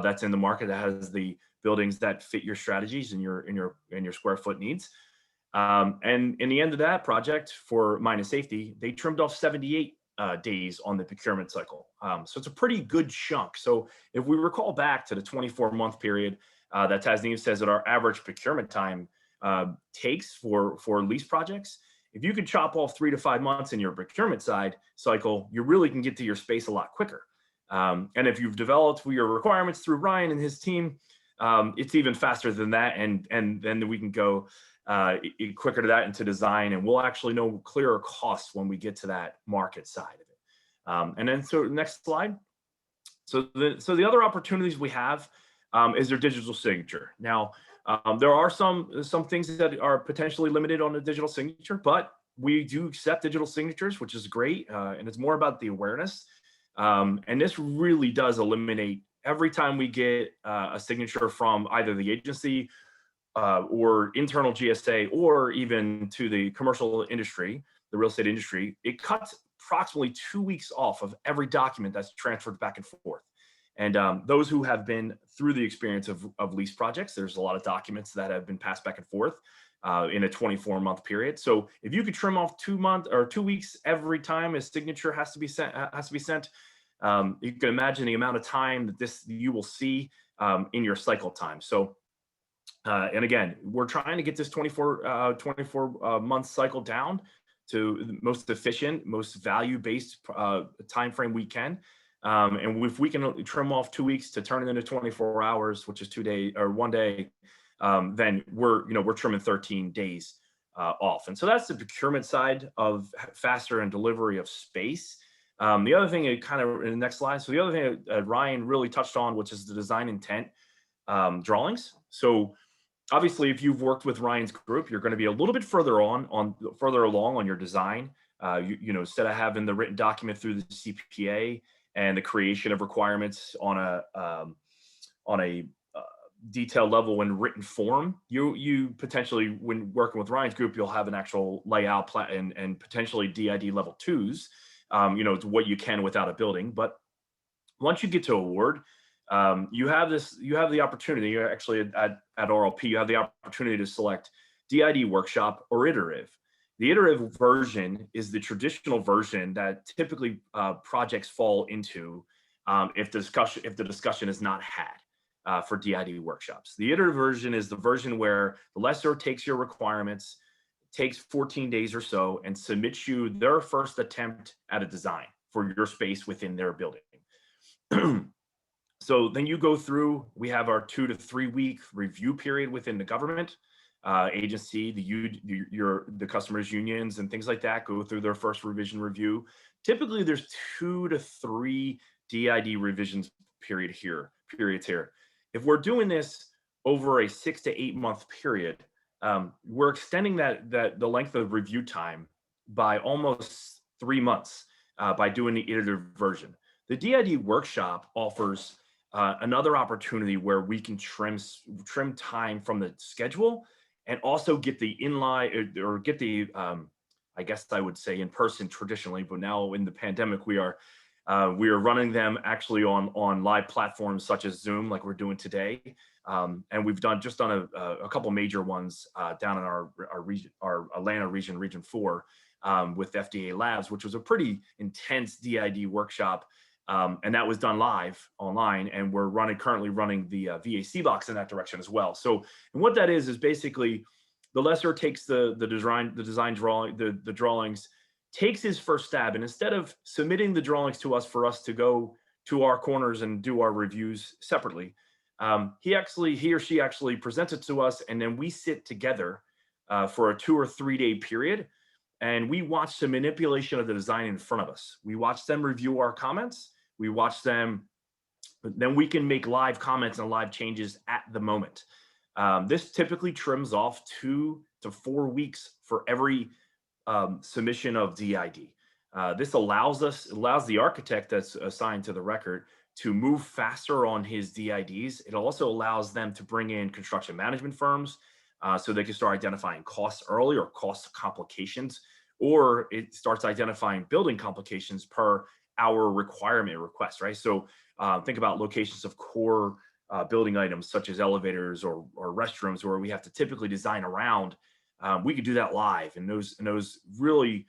that's in the market that has the buildings that fit your strategies and your square foot needs. And in the end of that project, for mine and safety, they trimmed off 78 days on the procurement cycle. So it's a pretty good chunk. So if we recall back to the 24-month period that Tasneem says that our average procurement time takes for lease projects, if you could chop off 3 to 5 months in your procurement side cycle, you really can get to your space a lot quicker. And if you've developed your requirements through Ryan and his team, it's even faster than that. And then we can go quicker to that into design, and we'll actually know clearer costs when we get to that market side of it. And then, so next slide. So the other opportunities we have is their digital signature. Now, there are some things that are potentially limited on the digital signature, but we do accept digital signatures, which is great. And it's more about the awareness. And this really does eliminate, every time we get a signature from either the agency or internal GSA, or even to the commercial industry, the real estate industry, it cuts approximately 2 weeks off of every document that's transferred back and forth. And those who have been through the experience of lease projects, there's a lot of documents that have been passed back and forth in a 24-month period. So if you could trim off 2 months or 2 weeks every time a signature has to be sent, you can imagine the amount of time that you will see in your cycle time. So, and again, we're trying to get this 24 month cycle down to the most efficient, most value-based time frame we can. And if we can trim off 2 weeks to turn it into 24 hours, which is 2 days or 1 day, then we're trimming 13 days off. And so that's the procurement side of faster and delivery of space. The other thing, kind of in the next slide. So the other thing that Ryan really touched on, which is the design intent drawings. So obviously, if you've worked with Ryan's group, you're going to be a little bit further along on your design. Instead of having the written document through the CPA and the creation of requirements on a detailed level in written form, you potentially, when working with Ryan's group, you'll have an actual layout and potentially DID level 2s. To what you can without a building. But once you get to award, you have the opportunity. You're actually at RLP, you have the opportunity to select DID workshop or iterative. The iterative version is the traditional version that typically projects fall into if the discussion is not had for DID workshops. The iterative version is the version where the lessor takes your requirements, takes 14 days or so, and submits you their first attempt at a design for your space within their building. So then you go through, we have our 2 to 3 week review period within the government agency, the customers unions and things like that go through their first revision review. Typically there's 2 to 3 DID revisions periods here. If we're doing this over a 6 to 8 month period, we're extending the length of review time by almost 3 months by doing the iterative version. The DID workshop offers another opportunity where we can trim time from the schedule and also get the inline or get the I guess I would say in person traditionally, but now in the pandemic, we are running them actually on live platforms such as Zoom, like we're doing today. And we've done a couple major ones down in our region, our Atlanta region, Region 4, with FDA Labs, which was a pretty intense DID workshop. And that was done live online, and we're currently running the VAC box in that direction as well. So, and what that is basically the lessor takes the drawings, takes his first stab, and instead of submitting the drawings to us for us to go to our corners and do our reviews separately, he or she actually presents it to us, and then we sit together for a 2 or 3 day period, and we watch the manipulation of the design in front of us. We watch them review our comments. We watch them, then we can make live comments and live changes at the moment. This typically trims off 2 to 4 weeks for every submission of DID. This allows the architect that's assigned to the record to move faster on his DIDs. It also allows them to bring in construction management firms so they can start identifying costs early or cost complications, or it starts identifying building complications per our requirement request, right? So think about locations of core building items such as elevators or restrooms where we have to typically design around. We could do that live, and those really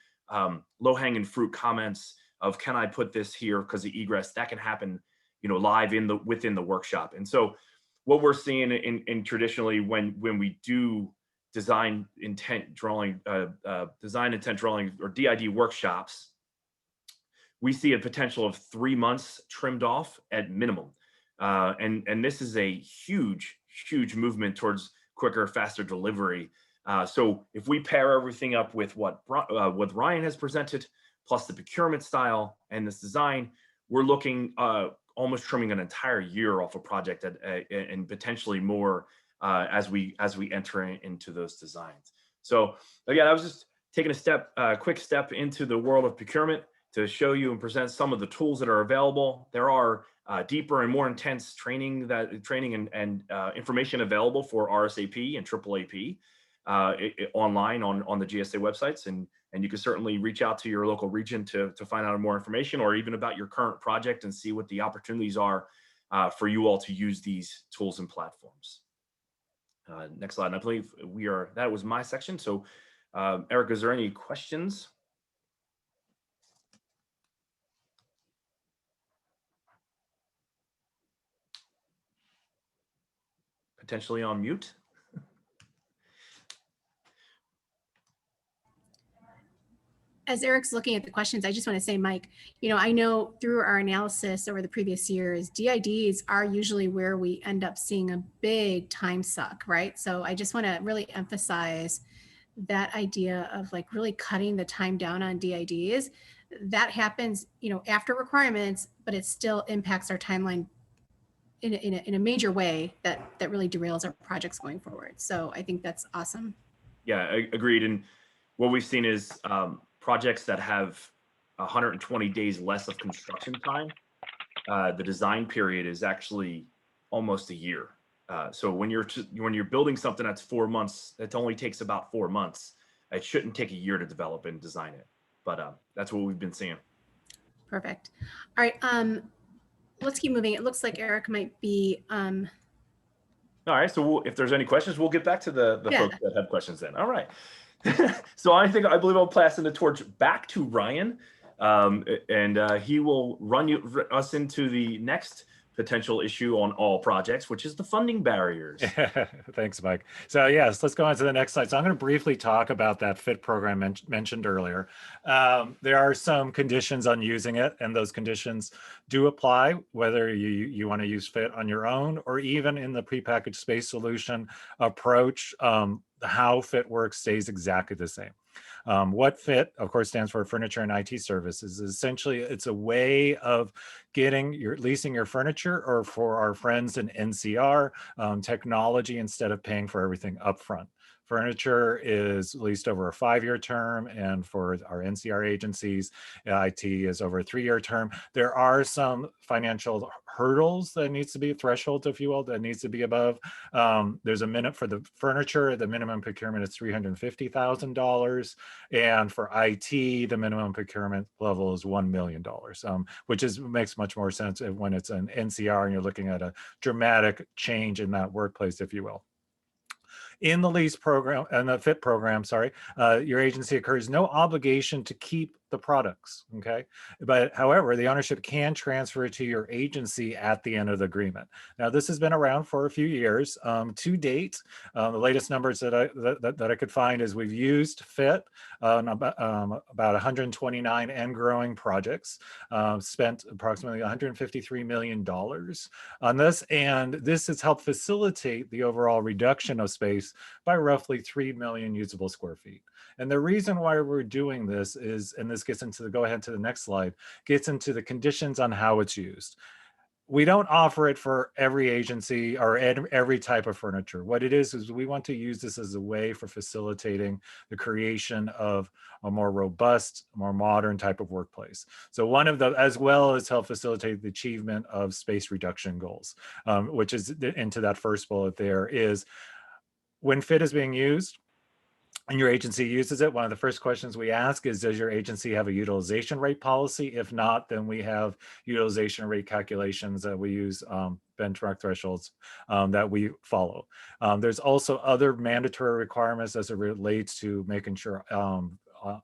low-hanging fruit comments of, can I put this here because of egress, that can happen, live within the workshop. And so what we're seeing in traditionally when we do design intent drawing or DID workshops, we see a potential of 3 months trimmed off at minimum. And this is a huge movement towards quicker, faster delivery. So if we pair everything up with what Ryan has presented, plus the procurement style and this design, we're looking almost trimming an entire year off a project and potentially more as we enter into those designs. So again, I was just taking a quick step into the world of procurement to show you and present some of the tools that are available. There are deeper and more intense training and information available for RSAP and AAAP online on the GSA websites, and you can certainly reach out to your local region to find out more information, or even about your current project and see what the opportunities are for you all to use these tools and platforms. Next slide. And I believe that was my section. So Eric, is there any questions? Potentially on mute. As Eric's looking at the questions, I just want to say, Mike, I know through our analysis over the previous years, DIDs are usually where we end up seeing a big time suck, right? So I just want to really emphasize that idea of like really cutting the time down on DIDs. That happens, after requirements, but it still impacts our timeline in a major way that really derails our projects going forward. So I think that's awesome. Yeah, agreed. And what we've seen is projects that have 120 days less of construction time, the design period is actually almost a year. So when you're building something that's 4 months, it only takes about 4 months. It shouldn't take a year to develop and design it. But that's what we've been seeing. Perfect. All right. Let's keep moving. It looks like Eric might be. All right. So if there's any questions, we'll get back to the folks that have questions then. All right. So I believe I'll pass the torch back to Ryan, and he will run us into the next potential issue on all projects, which is the funding barriers. Thanks, Mike. So yes, let's go on to the next slide. So I'm going to briefly talk about that FIT program mentioned earlier. There are some conditions on using it, and those conditions do apply whether you want to use FIT on your own or even in the prepackaged space solution approach. How FIT works stays exactly the same. What FIT, of course, stands for Furniture and IT Services. Essentially, it's a way of leasing your furniture, or for our friends in NCR, technology instead of paying for everything upfront. Furniture is leased over a 5-year term, and for our NCR agencies, IT is over a 3-year term. There are some financial hurdles that needs to be, threshold, if you will, that needs to be above. There's a minute for the furniture. The minimum procurement is $350,000. And for IT, the minimum procurement level is $1 million, which makes much more sense when it's an NCR and you're looking at a dramatic change in that workplace, if you will. In the lease program and the FIT program, sorry, your agency incurs no obligation to keep the products, okay? But however, the ownership can transfer to your agency at the end of the agreement. Now, this has been around for a few years. To date, the latest numbers that I could find is we've used FIT on about 129 and growing projects, spent approximately $153 million on this, and this has helped facilitate the overall reduction of space by roughly 3 million usable square feet. And the reason why we're doing this is, and this gets into the, go ahead to the next slide, gets into the conditions on how it's used. We don't offer it for every agency or every type of furniture. What it is we want to use this as a way for facilitating the creation of a more robust, more modern type of workplace. So one of the, as well as help facilitate the achievement of space reduction goals, which is into that first bullet there, is when FIT is being used, and your agency uses it, one of the first questions we ask is, does your agency have a utilization rate policy? If not, then we have utilization rate calculations that we use, benchmark thresholds that we follow. There's also other mandatory requirements as it relates to making sure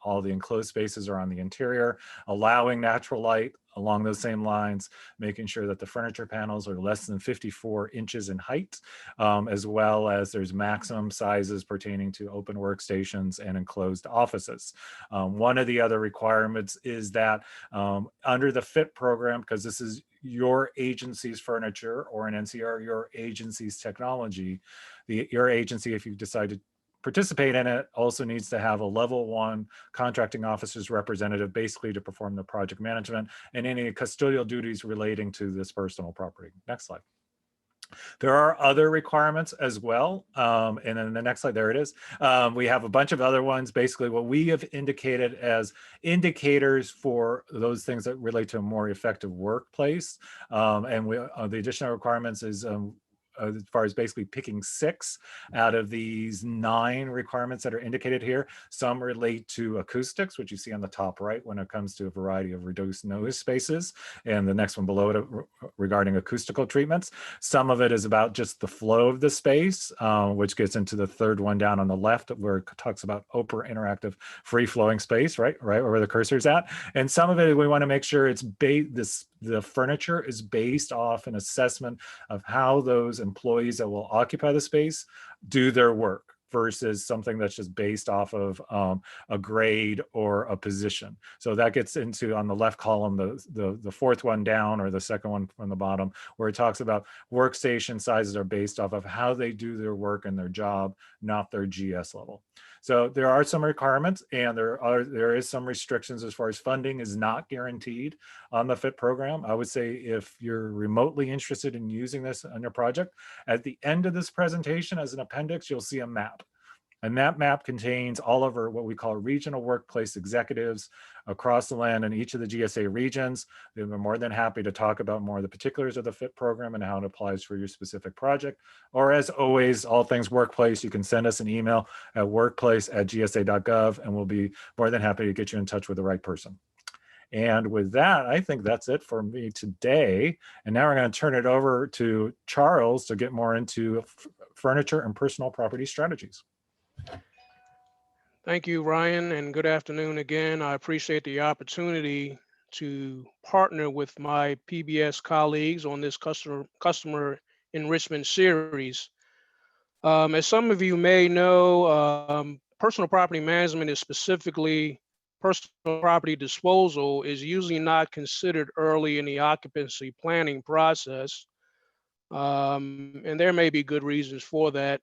all the enclosed spaces are on the interior, allowing natural light along those same lines, making sure that the furniture panels are less than 54 inches in height, as well as there's maximum sizes pertaining to open workstations and enclosed offices. One of the other requirements is that under the FIT program, because this is your agency's furniture, or an NCR, your agency's technology, your agency, if you decide to participate in it, also needs to have a level 1 contracting officer's representative, basically to perform the project management and any custodial duties relating to this personal property. Next slide. There are other requirements as well. And then the next slide, there it is. We have a bunch of other ones. Basically, what we have indicated as indicators for those things that relate to a more effective workplace. And the additional requirements is as far as basically picking 6 out of these 9 requirements that are indicated here. Some relate to acoustics, which you see on the top right when it comes to a variety of reduced noise spaces, and the next one below it regarding acoustical treatments. Some of it is about just the flow of the space, which gets into the third one down on the left, where it talks about open, interactive, free-flowing space, right where the cursor's at. And some of it, we want to make sure it's the furniture is based off an assessment of how those employees that will occupy the space do their work, versus something that's just based off of a grade or a position. So that gets into, on the left column, the fourth one down, or the second one from the bottom, where it talks about workstation sizes are based off of how they do their work and their job, not their GS level. So there are some requirements, and there is some restrictions as far as funding is not guaranteed on the FIT program. I would say if you're remotely interested in using this on your project, at the end of this presentation as an appendix, you'll see a map. And that map contains all of our what we call regional workplace executives across the land in each of the GSA regions. They're more than happy to talk about more of the particulars of the FIT program and how it applies for your specific project. Or as always, all things workplace, you can send us an email at workplace@gsa.gov, and we'll be more than happy to get you in touch with the right person. And with that, I think that's it for me today. And now we're going to turn it over to Charles to get more into furniture and personal property strategies. Thank you, Ryan, and good afternoon again. I appreciate the opportunity to partner with my PBS colleagues on this customer enrichment series. As some of you may know, personal property management is specifically personal property disposal is usually not considered early in the occupancy planning process. And there may be good reasons for that.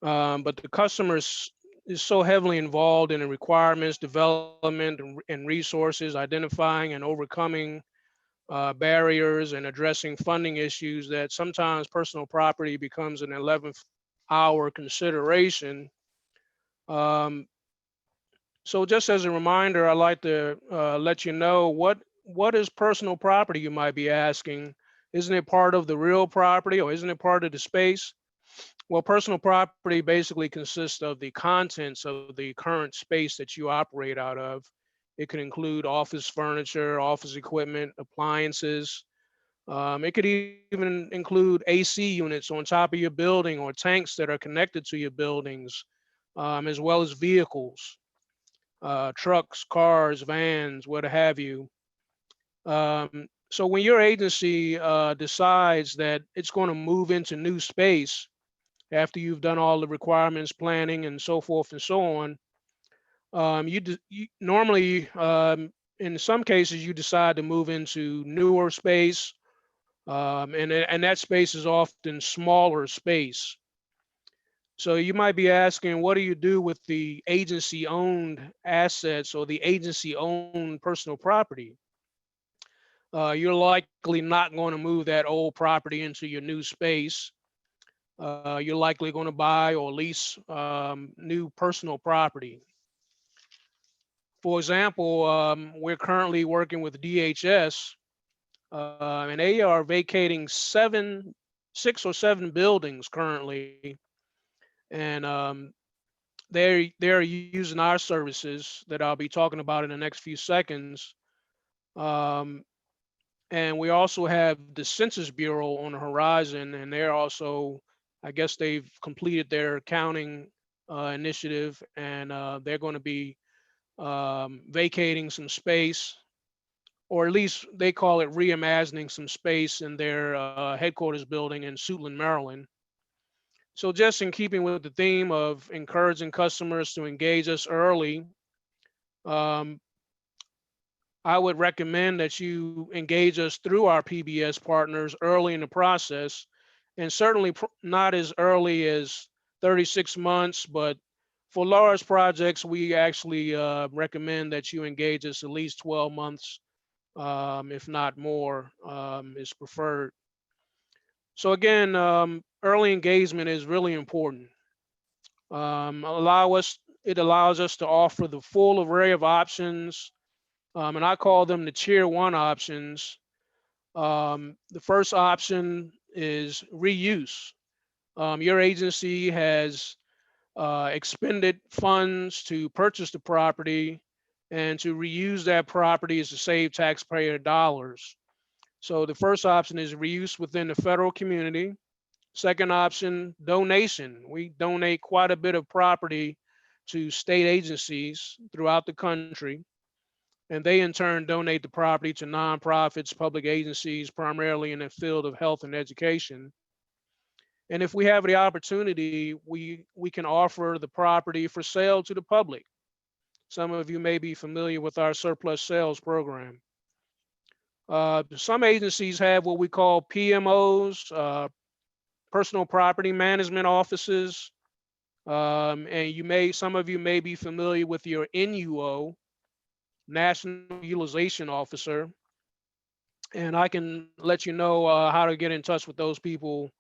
But the customers is so heavily involved in the requirements, development, and resources, identifying and overcoming barriers and addressing funding issues, that sometimes personal property becomes an 11th hour consideration. So just as a reminder, I'd like to let you know what is personal property, you might be asking. Isn't it part of the real property, or isn't it part of the space? Well, personal property basically consists of the contents of the current space that you operate out of. It could include office furniture, office equipment, appliances. It could even include AC units on top of your building or tanks that are connected to your buildings, as well as vehicles, trucks, cars, vans, what have you. So when your agency decides that it's going to move into new space after you've done all the requirements, planning, and so forth and so on, you normally, in some cases, you decide to move into newer space, and that space is often smaller space. So you might be asking, what do you do with the agency-owned assets or the agency-owned personal property? You're likely not going to move that old property into your new space. You're likely going to buy or lease new personal property. For example, we're currently working with DHS, and they are vacating 6 or 7 buildings currently, and they're using our services that I'll be talking about in the next few seconds. And we also have the Census Bureau on the horizon, and they're also, I guess they've completed their counting initiative, and they're going to be vacating some space, or at least they call it reimagining some space in their headquarters building in Suitland, Maryland. So just in keeping with the theme of encouraging customers to engage us early, um, I would recommend that you engage us through our PBS partners early in the process, and certainly not as early as 36 months, but for large projects, we actually recommend that you engage us at least 12 months, if not more, is preferred. So again, early engagement is really important. It allows us to offer the full array of options, and I call them the tier 1 options. The first option is reuse. Your agency has expended funds to purchase the property, and to reuse that property is to save taxpayer dollars. So the first option is reuse within the federal community. Second option, donation. We donate quite a bit of property to state agencies throughout the country, and they in turn donate the property to nonprofits, public agencies, primarily in the field of health and education. And if we have the opportunity, we can offer the property for sale to the public. Some of you may be familiar with our surplus sales program. Some agencies have what we call PMOs, personal property management offices, and some of you may be familiar with your NUO, National Utilization Officer, and I can let you know how to get in touch with those people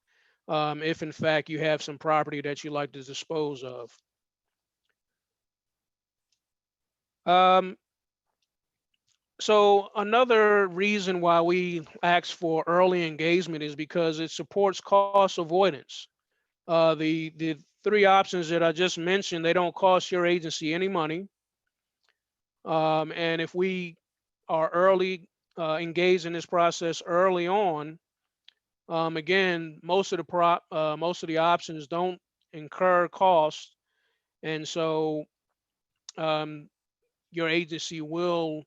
if in fact you have some property that you like to dispose of. So another reason why we ask for early engagement is because it supports cost avoidance. The 3 options that I just mentioned, they don't cost your agency any money. And if we are engaged in this process early on, again, most of the options don't incur costs, and so your agency will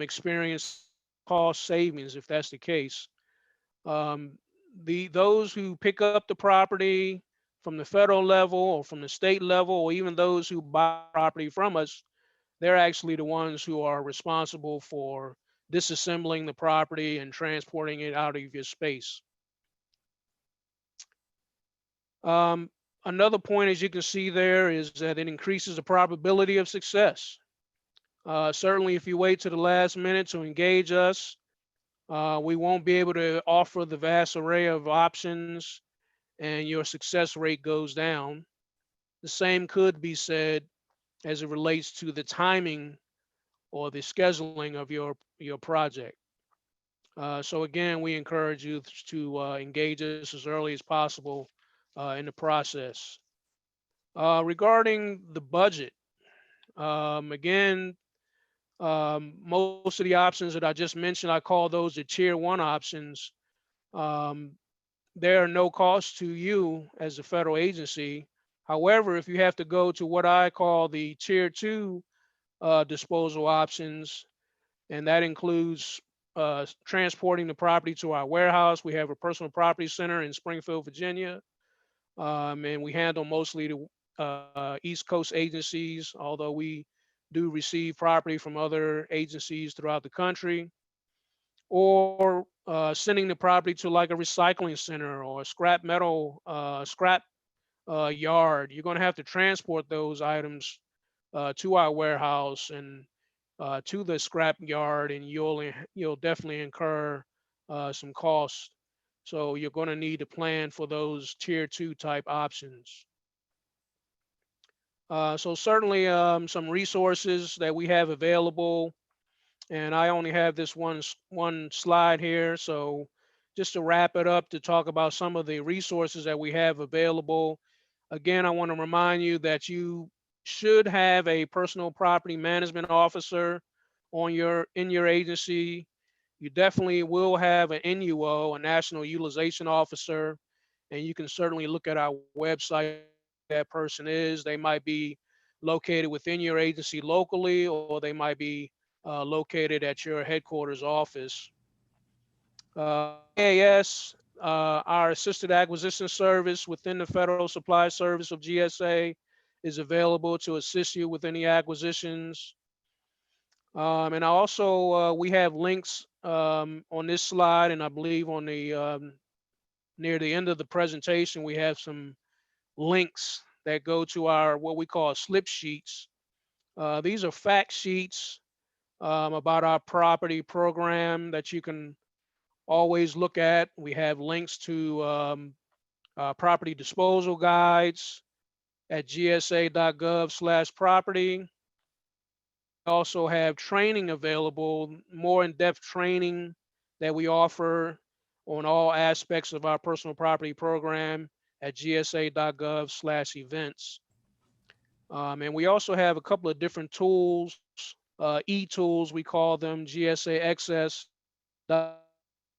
experience cost savings if that's the case. Those who pick up the property from the federal level or from the state level, or even those who buy property from us, they're actually the ones who are responsible for disassembling the property and transporting it out of your space. Another point, as you can see there, is that it increases the probability of success. Certainly, if you wait to the last minute to engage us, we won't be able to offer the vast array of options, and your success rate goes down. The same could be said as it relates to the timing or the scheduling of your project. So again, we encourage you to engage us as early as possible in the process. Regarding the budget, again, most of the options that I just mentioned, I call those the tier 1 options. There are no cost to you as a federal agency. However, if you have to go to what I call the tier 2 disposal options, and that includes transporting the property to our warehouse. We have a personal property center in Springfield, Virginia, and we handle mostly the East Coast agencies, although we do receive property from other agencies throughout the country, or sending the property to like a recycling center or a scrap metal scrap yard. You're going to have to transport those items to our warehouse and to the scrap yard, and you'll definitely incur some costs. So you're going to need to plan for those tier 2 type options. So certainly some resources that we have available, and I only have this one slide here. So just to wrap it up, to talk about some of the resources that we have available. Again, I want to remind you that you should have a personal property management officer in your agency. You definitely will have an NUO, a national utilization officer, and you can certainly look at our website who that person is. They might be located within your agency locally, or they might be located at your headquarters office. AAS, our assisted acquisition service within the Federal Supply Service of GSA, is available to assist you with any acquisitions. And also we have links on this slide, and I believe on the near the end of the presentation, we have some links that go to our what we call slip sheets. These are fact sheets about our property program that you can always look at. We have links to property disposal guides at gsa.gov/property. We also have training available, more in-depth training that we offer on all aspects of our personal property program at gsa.gov/events. And we also have a couple of different tools, e-tools, we call them, GSA Access,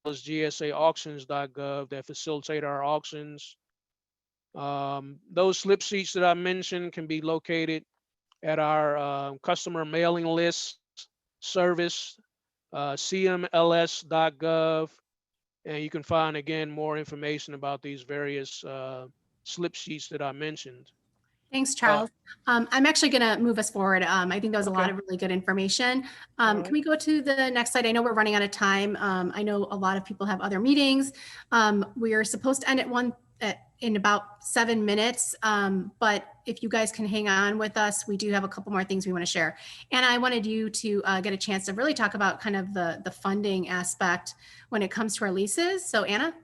GSAauctions.gov, that facilitate our auctions. Those slip sheets that I mentioned can be located at our customer mailing list service, cmls.gov, and you can find, again, more information about these various slip sheets that I mentioned. Thanks, Charles. I'm actually going to move us forward. I think that was a lot of really good information. Can we go to the next slide? I know we're running out of time. I know a lot of people have other meetings. We are supposed to end in about 7 minutes, but if you guys can hang on with us, we do have a couple more things we want to share. And I wanted you to get a chance to really talk about kind of the funding aspect when it comes to our leases. So Anna?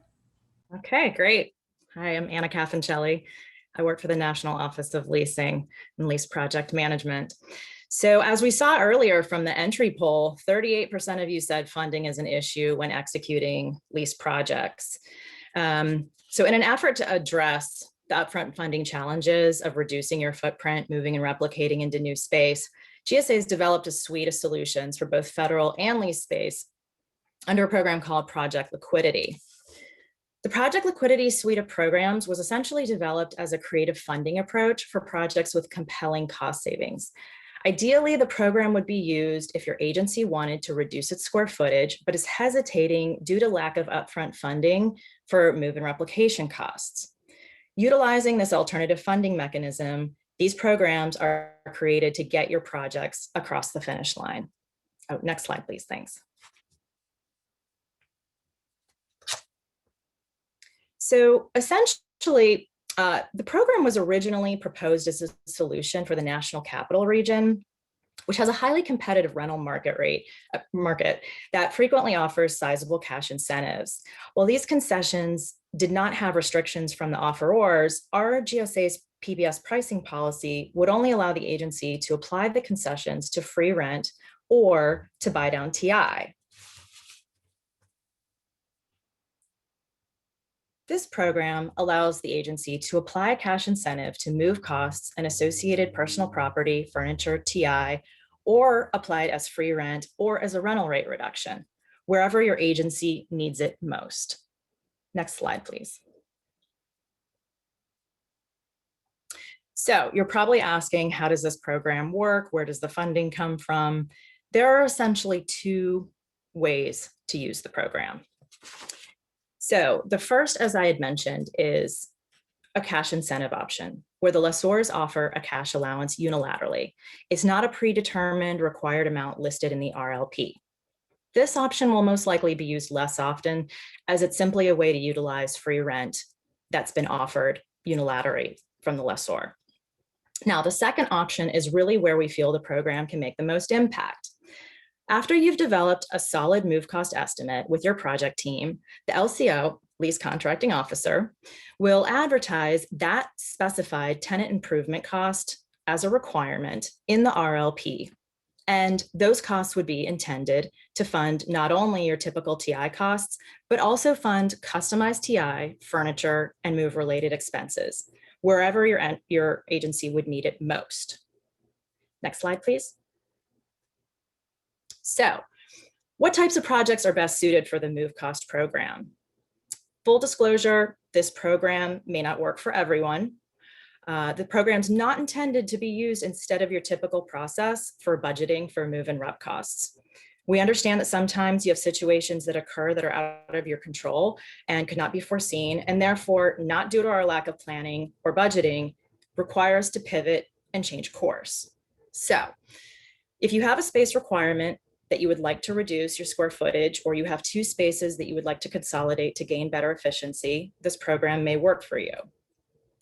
Okay, great. Hi, I'm Anna Caffancelli. I work for the National Office of Leasing and Lease Project Management. So as we saw earlier from the entry poll, 38% of you said funding is an issue when executing lease projects. So in an effort to address the upfront funding challenges of reducing your footprint, moving and replicating into new space, GSA has developed a suite of solutions for both federal and lease space under a program called Project Liquidity. The Project Liquidity suite of programs was essentially developed as a creative funding approach for projects with compelling cost savings. Ideally, the program would be used if your agency wanted to reduce its square footage, but is hesitating due to lack of upfront funding for move and replication costs. Utilizing this alternative funding mechanism, these programs are created to get your projects across the finish line. Oh, next slide, please, thanks. So essentially, the program was originally proposed as a solution for the National Capital Region, which has a highly competitive rental market that frequently offers sizable cash incentives. While these concessions did not have restrictions from the offerors, our GSA's PBS pricing policy would only allow the agency to apply the concessions to free rent or to buy down TI. This program allows the agency to apply a cash incentive to move costs and associated personal property, furniture, TI, or applied as free rent or as a rental rate reduction, wherever your agency needs it most. Next slide, please. So you're probably asking, how does this program work? Where does the funding come from? There are essentially two ways to use the program. So the first, as I had mentioned, is a cash incentive option, where the lessors offer a cash allowance unilaterally. It's not a predetermined required amount listed in the RLP. This option will most likely be used less often, as it's simply a way to utilize free rent that's been offered unilaterally from the lessor. Now, the second option is really where we feel the program can make the most impact. After you've developed a solid move cost estimate with your project team, the LCO, lease contracting officer, will advertise that specified tenant improvement cost as a requirement in the RLP. And those costs would be intended to fund not only your typical TI costs, but also fund customized TI, furniture, and move-related expenses, wherever your agency would need it most. Next slide, please. So, what types of projects are best suited for the move cost program? Full disclosure, this program may not work for everyone. The program's not intended to be used instead of your typical process for budgeting for move and rep costs. We understand that sometimes you have situations that occur that are out of your control and could not be foreseen, and therefore, not due to our lack of planning or budgeting, require us to pivot and change course. So, if you have a space requirement that you would like to reduce your square footage, or you have two spaces that you would like to consolidate to gain better efficiency, this program may work for you.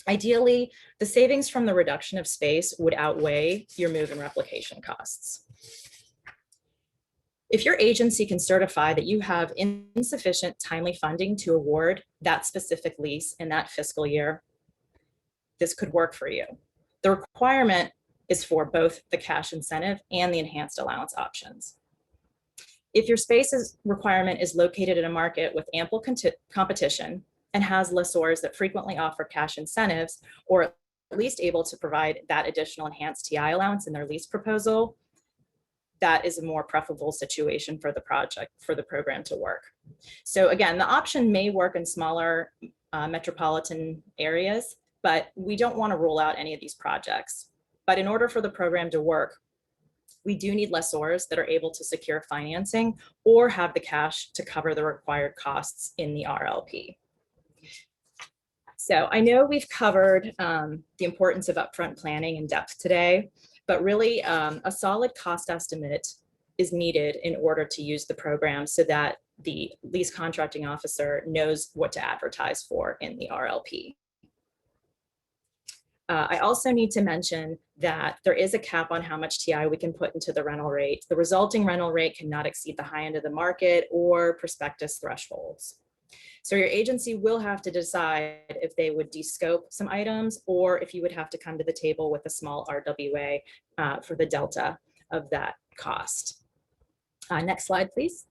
Ideally, the savings from the reduction of space would outweigh your move and replication costs. If your agency can certify that you have insufficient timely funding to award that specific lease in that fiscal year, this could work for you. The requirement is for both the cash incentive and the enhanced allowance options. If your space's requirement is located in a market with ample competition and has lessors that frequently offer cash incentives, or at least able to provide that additional enhanced TI allowance in their lease proposal, that is a more preferable situation for the project, for the program to work. So again, the option may work in smaller metropolitan areas, but we don't want to rule out any of these projects. But in order for the program to work, we do need lessors that are able to secure financing or have the cash to cover the required costs in the RLP. So I know we've covered the importance of upfront planning in depth today, but really a solid cost estimate is needed in order to use the program so that the lease contracting officer knows what to advertise for in the RLP. I also need to mention that there is a cap on how much TI we can put into the rental rate. The resulting rental rate cannot exceed the high end of the market or prospectus thresholds. So your agency will have to decide if they would descope some items or if you would have to come to the table with a small RWA for the delta of that cost. Next slide, please.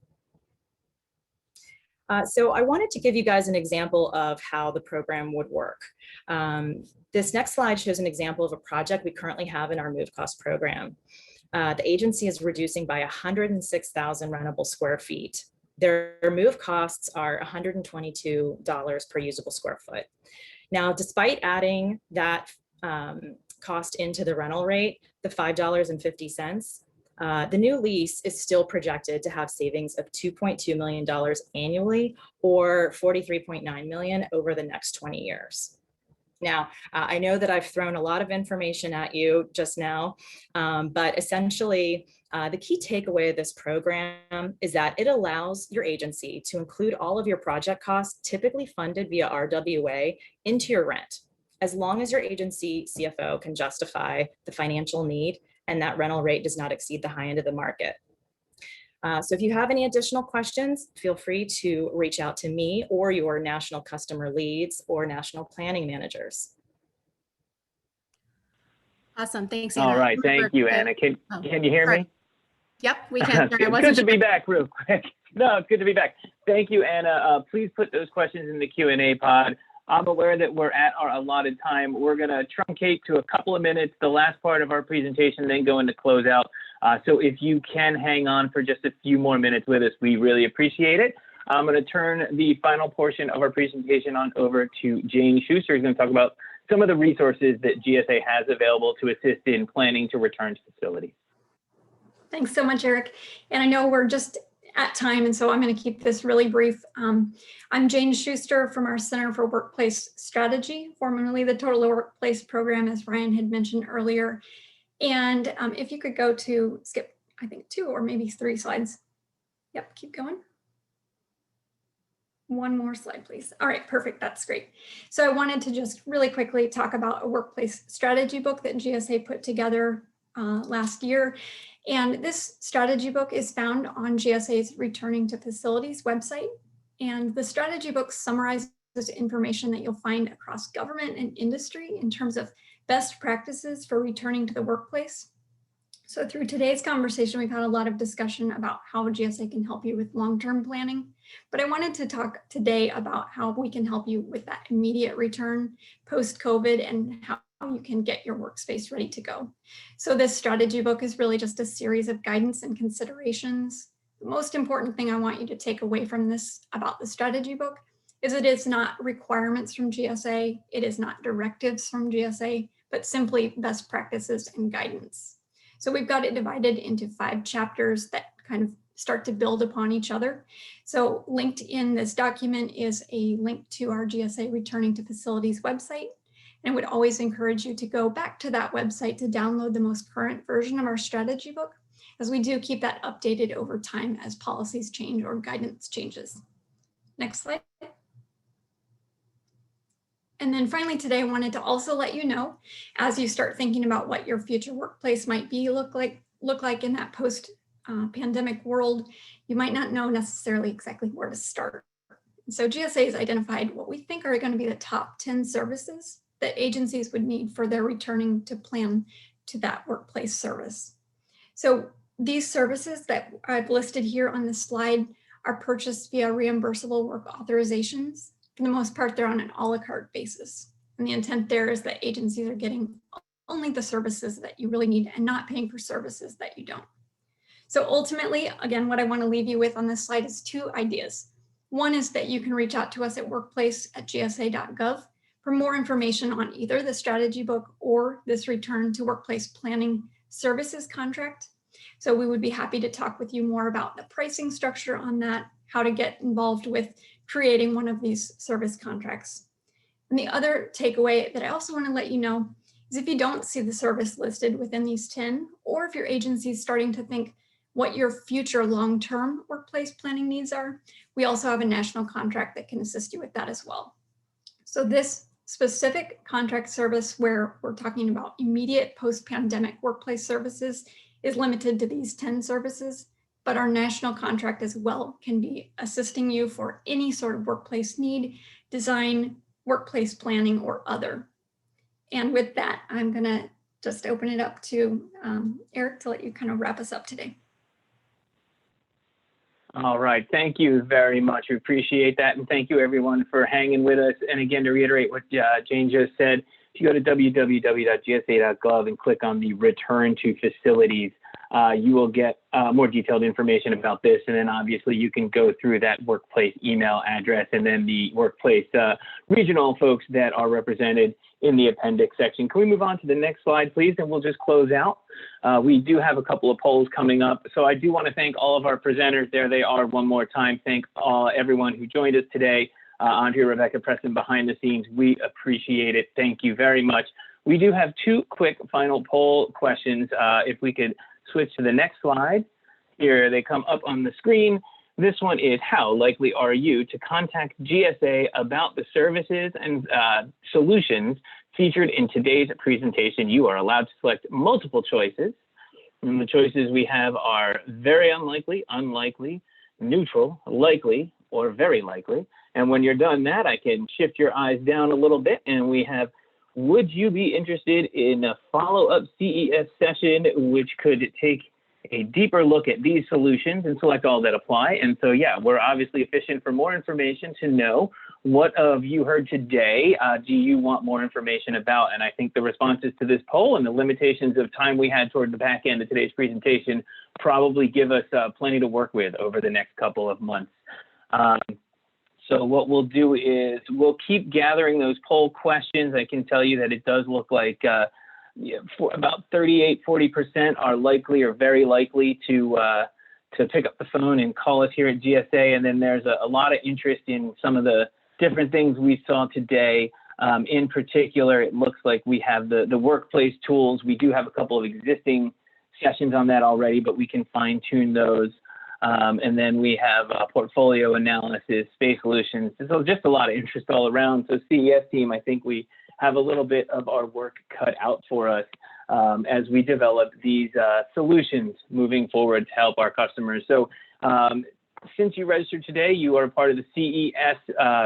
So I wanted to give you guys an example of how the program would work. This next slide shows an example of a project we currently have in our move cost program. The agency is reducing by 106,000 rentable square feet. Their move costs are $122 per usable square foot. Now, despite adding that cost into the rental rate, the $5.50, the new lease is still projected to have savings of $2.2 million annually, or $43.9 million over the next 20 years. Now, I know that I've thrown a lot of information at you just now, but essentially, the key takeaway of this program is that it allows your agency to include all of your project costs typically funded via RWA into your rent, as long as your agency CFO can justify the financial need and that rental rate does not exceed the high end of the market. So if you have any additional questions, feel free to reach out to me or your national customer leads or national planning managers. Awesome, thanks, Anna. All right, thank you, Anna. Can you hear me? Yep, we can. Okay, good to be back real quick. No, it's good to be back. Thank you, Anna. Please put those questions in the Q&A pod. I'm aware that we're at our allotted time. We're going to truncate to a couple of minutes, the last part of our presentation, then go into closeout. So if you can hang on for just a few more minutes with us, we really appreciate it. I'm going to turn the final portion of our presentation on over to Jane Schuster, who's going to talk about some of the resources that GSA has available to assist in planning to return to facilities. Thanks so much, Eric. And I know we're just at time, and so I'm going to keep this really brief. I'm Jane Schuster from our Center for Workplace Strategy, formerly the Total Workplace Program, as Ryan had mentioned earlier. And if you could go to skip, I think 2 or maybe 3 slides. Yep, keep going. One more slide, please. All right, perfect. That's great. So I wanted to just really quickly talk about a workplace strategy book that GSA put together last year. And this strategy book is found on GSA's Returning to Facilities website. And the strategy book summarizes information that you'll find across government and industry in terms of best practices for returning to the workplace. So through today's conversation, we've had a lot of discussion about how GSA can help you with long-term planning. But I wanted to talk today about how we can help you with that immediate return post-COVID and how you can get your workspace ready to go. So this strategy book is really just a series of guidance and considerations. The most important thing I want you to take away from this about the strategy book is it is not requirements from GSA, it is not directives from GSA, but simply best practices and guidance. So we've got it divided into 5 chapters that kind of start to build upon each other. So linked in this document is a link to our GSA Returning to Facilities website. And I would always encourage you to go back to that website to download the most current version of our strategy book, as we do keep that updated over time as policies change or guidance changes. Next slide. And then finally today, I wanted to also let you know, as you start thinking about what your future workplace might be look like in that post-pandemic world, you might not know necessarily exactly where to start. So GSA has identified what we think are going to be the top 10 services that agencies would need for their returning to plan to that workplace service. So these services that I've listed here on this slide are purchased via reimbursable work authorizations. For the most part, they're on an a la carte basis. And the intent there is that agencies are getting only the services that you really need and not paying for services that you don't. So ultimately, again, what I want to leave you with on this slide is 2 ideas. One is that you can reach out to us at workplace@gsa.gov for more information on either the strategy book or this return to workplace planning services contract. So we would be happy to talk with you more about the pricing structure on that, how to get involved with creating one of these service contracts. And the other takeaway that I also want to let you know is if you don't see the service listed within these 10, or if your agency is starting to think what your future long-term workplace planning needs are, we also have a national contract that can assist you with that as well. So this specific contract service where we're talking about immediate post-pandemic workplace services is limited to these 10 services, but our national contract as well can be assisting you for any sort of workplace need, design, workplace planning, or other. And with that, I'm gonna just open it up to Eric to let you kind of wrap us up today. All right, thank you very much. We appreciate that. And thank you everyone for hanging with us. And again, to reiterate what Jane just said, if you go to www.gsa.gov and click on the Return to Facilities, you will get more detailed information about this. And then obviously you can go through that workplace email address and then the workplace regional folks that are represented in the appendix section. Can we move on to the next slide, please? And we'll just close out. We do have a couple of polls coming up. So I do want to thank all of our presenters. There they are one more time. Thank everyone who joined us today. Andrea, Rebecca, Preston behind the scenes. We appreciate it. Thank you very much. We do have 2 quick final poll questions. If we could switch to the next slide. Here they come up on the screen. This one is, how likely are you to contact GSA about the services and solutions featured in today's presentation? You are allowed to select multiple choices. And the choices we have are very unlikely, unlikely, neutral, likely, or very likely. And when you're done that, I can shift your eyes down a little bit and we have, would you be interested in a follow-up CES session, which could take a deeper look at these solutions and select all that apply. And so, yeah, we're obviously efficient. For more information to know what of you heard today do you want more information about? And I think the responses to this poll and the limitations of time we had toward the back end of today's presentation probably give us plenty to work with over the next couple of months. So what we'll do is we'll keep gathering those poll questions. I can tell you that it does look like for about 38–40% are likely or very likely to pick up the phone and call us here at GSA. And then there's a lot of interest in some of the different things we saw today. In particular, it looks like we have the workplace tools. We do have a couple of existing sessions on that already, but we can fine tune those. And then we have portfolio analysis, space solutions. So just a lot of interest all around. So CES team, I think we have a little bit of our work cut out for us as we develop these solutions moving forward to help our customers. So since you registered today, you are part of the CES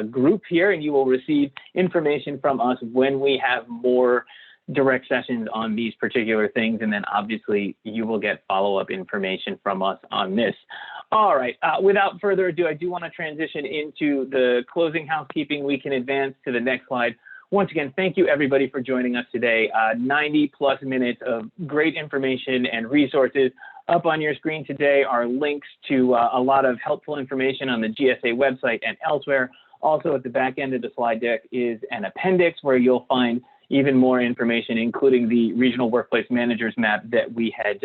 group here, and you will receive information from us when we have more direct sessions on these particular things. And then obviously you will get follow-up information from us on this. All right, without further ado, I do want to transition into the closing housekeeping. We can advance to the next slide. Once again, thank you everybody for joining us today. 90+ minutes of great information and resources. Up on your screen today are links to a lot of helpful information on the GSA website and elsewhere. Also at the back end of the slide deck is an appendix where you'll find even more information, including the regional workplace managers map that we had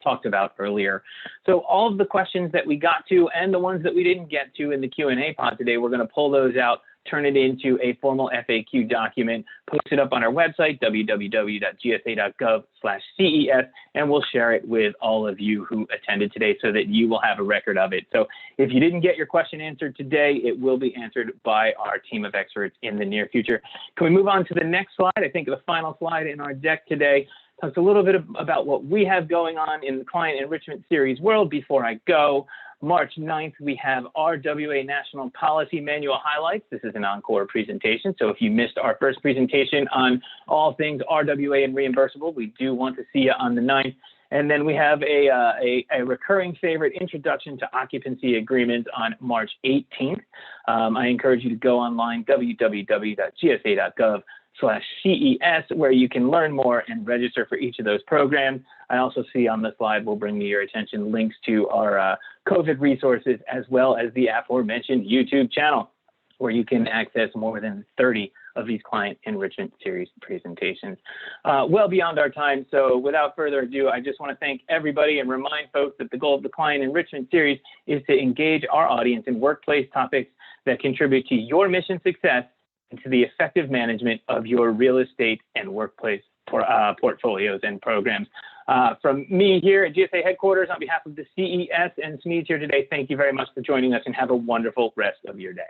talked about earlier. So all of the questions that we got to and the ones that we didn't get to in the Q&A pod today, we're going to pull those out, turn it into a formal FAQ document, post it up on our website, www.gsa.gov/CES, and we'll share it with all of you who attended today so that you will have a record of it. So if you didn't get your question answered today, it will be answered by our team of experts in the near future. Can we move on to the next slide? I think the final slide in our deck today talks a little bit about what we have going on in the Client Enrichment Series world. Before I go, March 9th, we have RWA National Policy Manual Highlights. This is an encore presentation, so if you missed our first presentation on all things RWA and reimbursable, we do want to see you on the 9th. And then we have a recurring favorite, Introduction to Occupancy Agreements, on March 18th. I encourage you to go online, www.gsa.gov/CES, where you can learn more and register for each of those programs. I also see on the slide, we'll bring to your attention links to our COVID resources, as well as the aforementioned YouTube channel, where you can access more than 30 of these Client Enrichment Series presentations. Well beyond our time, so without further ado, I just want to thank everybody and remind folks that the goal of the Client Enrichment Series is to engage our audience in workplace topics that contribute to your mission success and to the effective management of your real estate and workplace portfolios and programs. From me here at GSA headquarters, on behalf of the CES and SMEs here today, thank you very much for joining us, and have a wonderful rest of your day.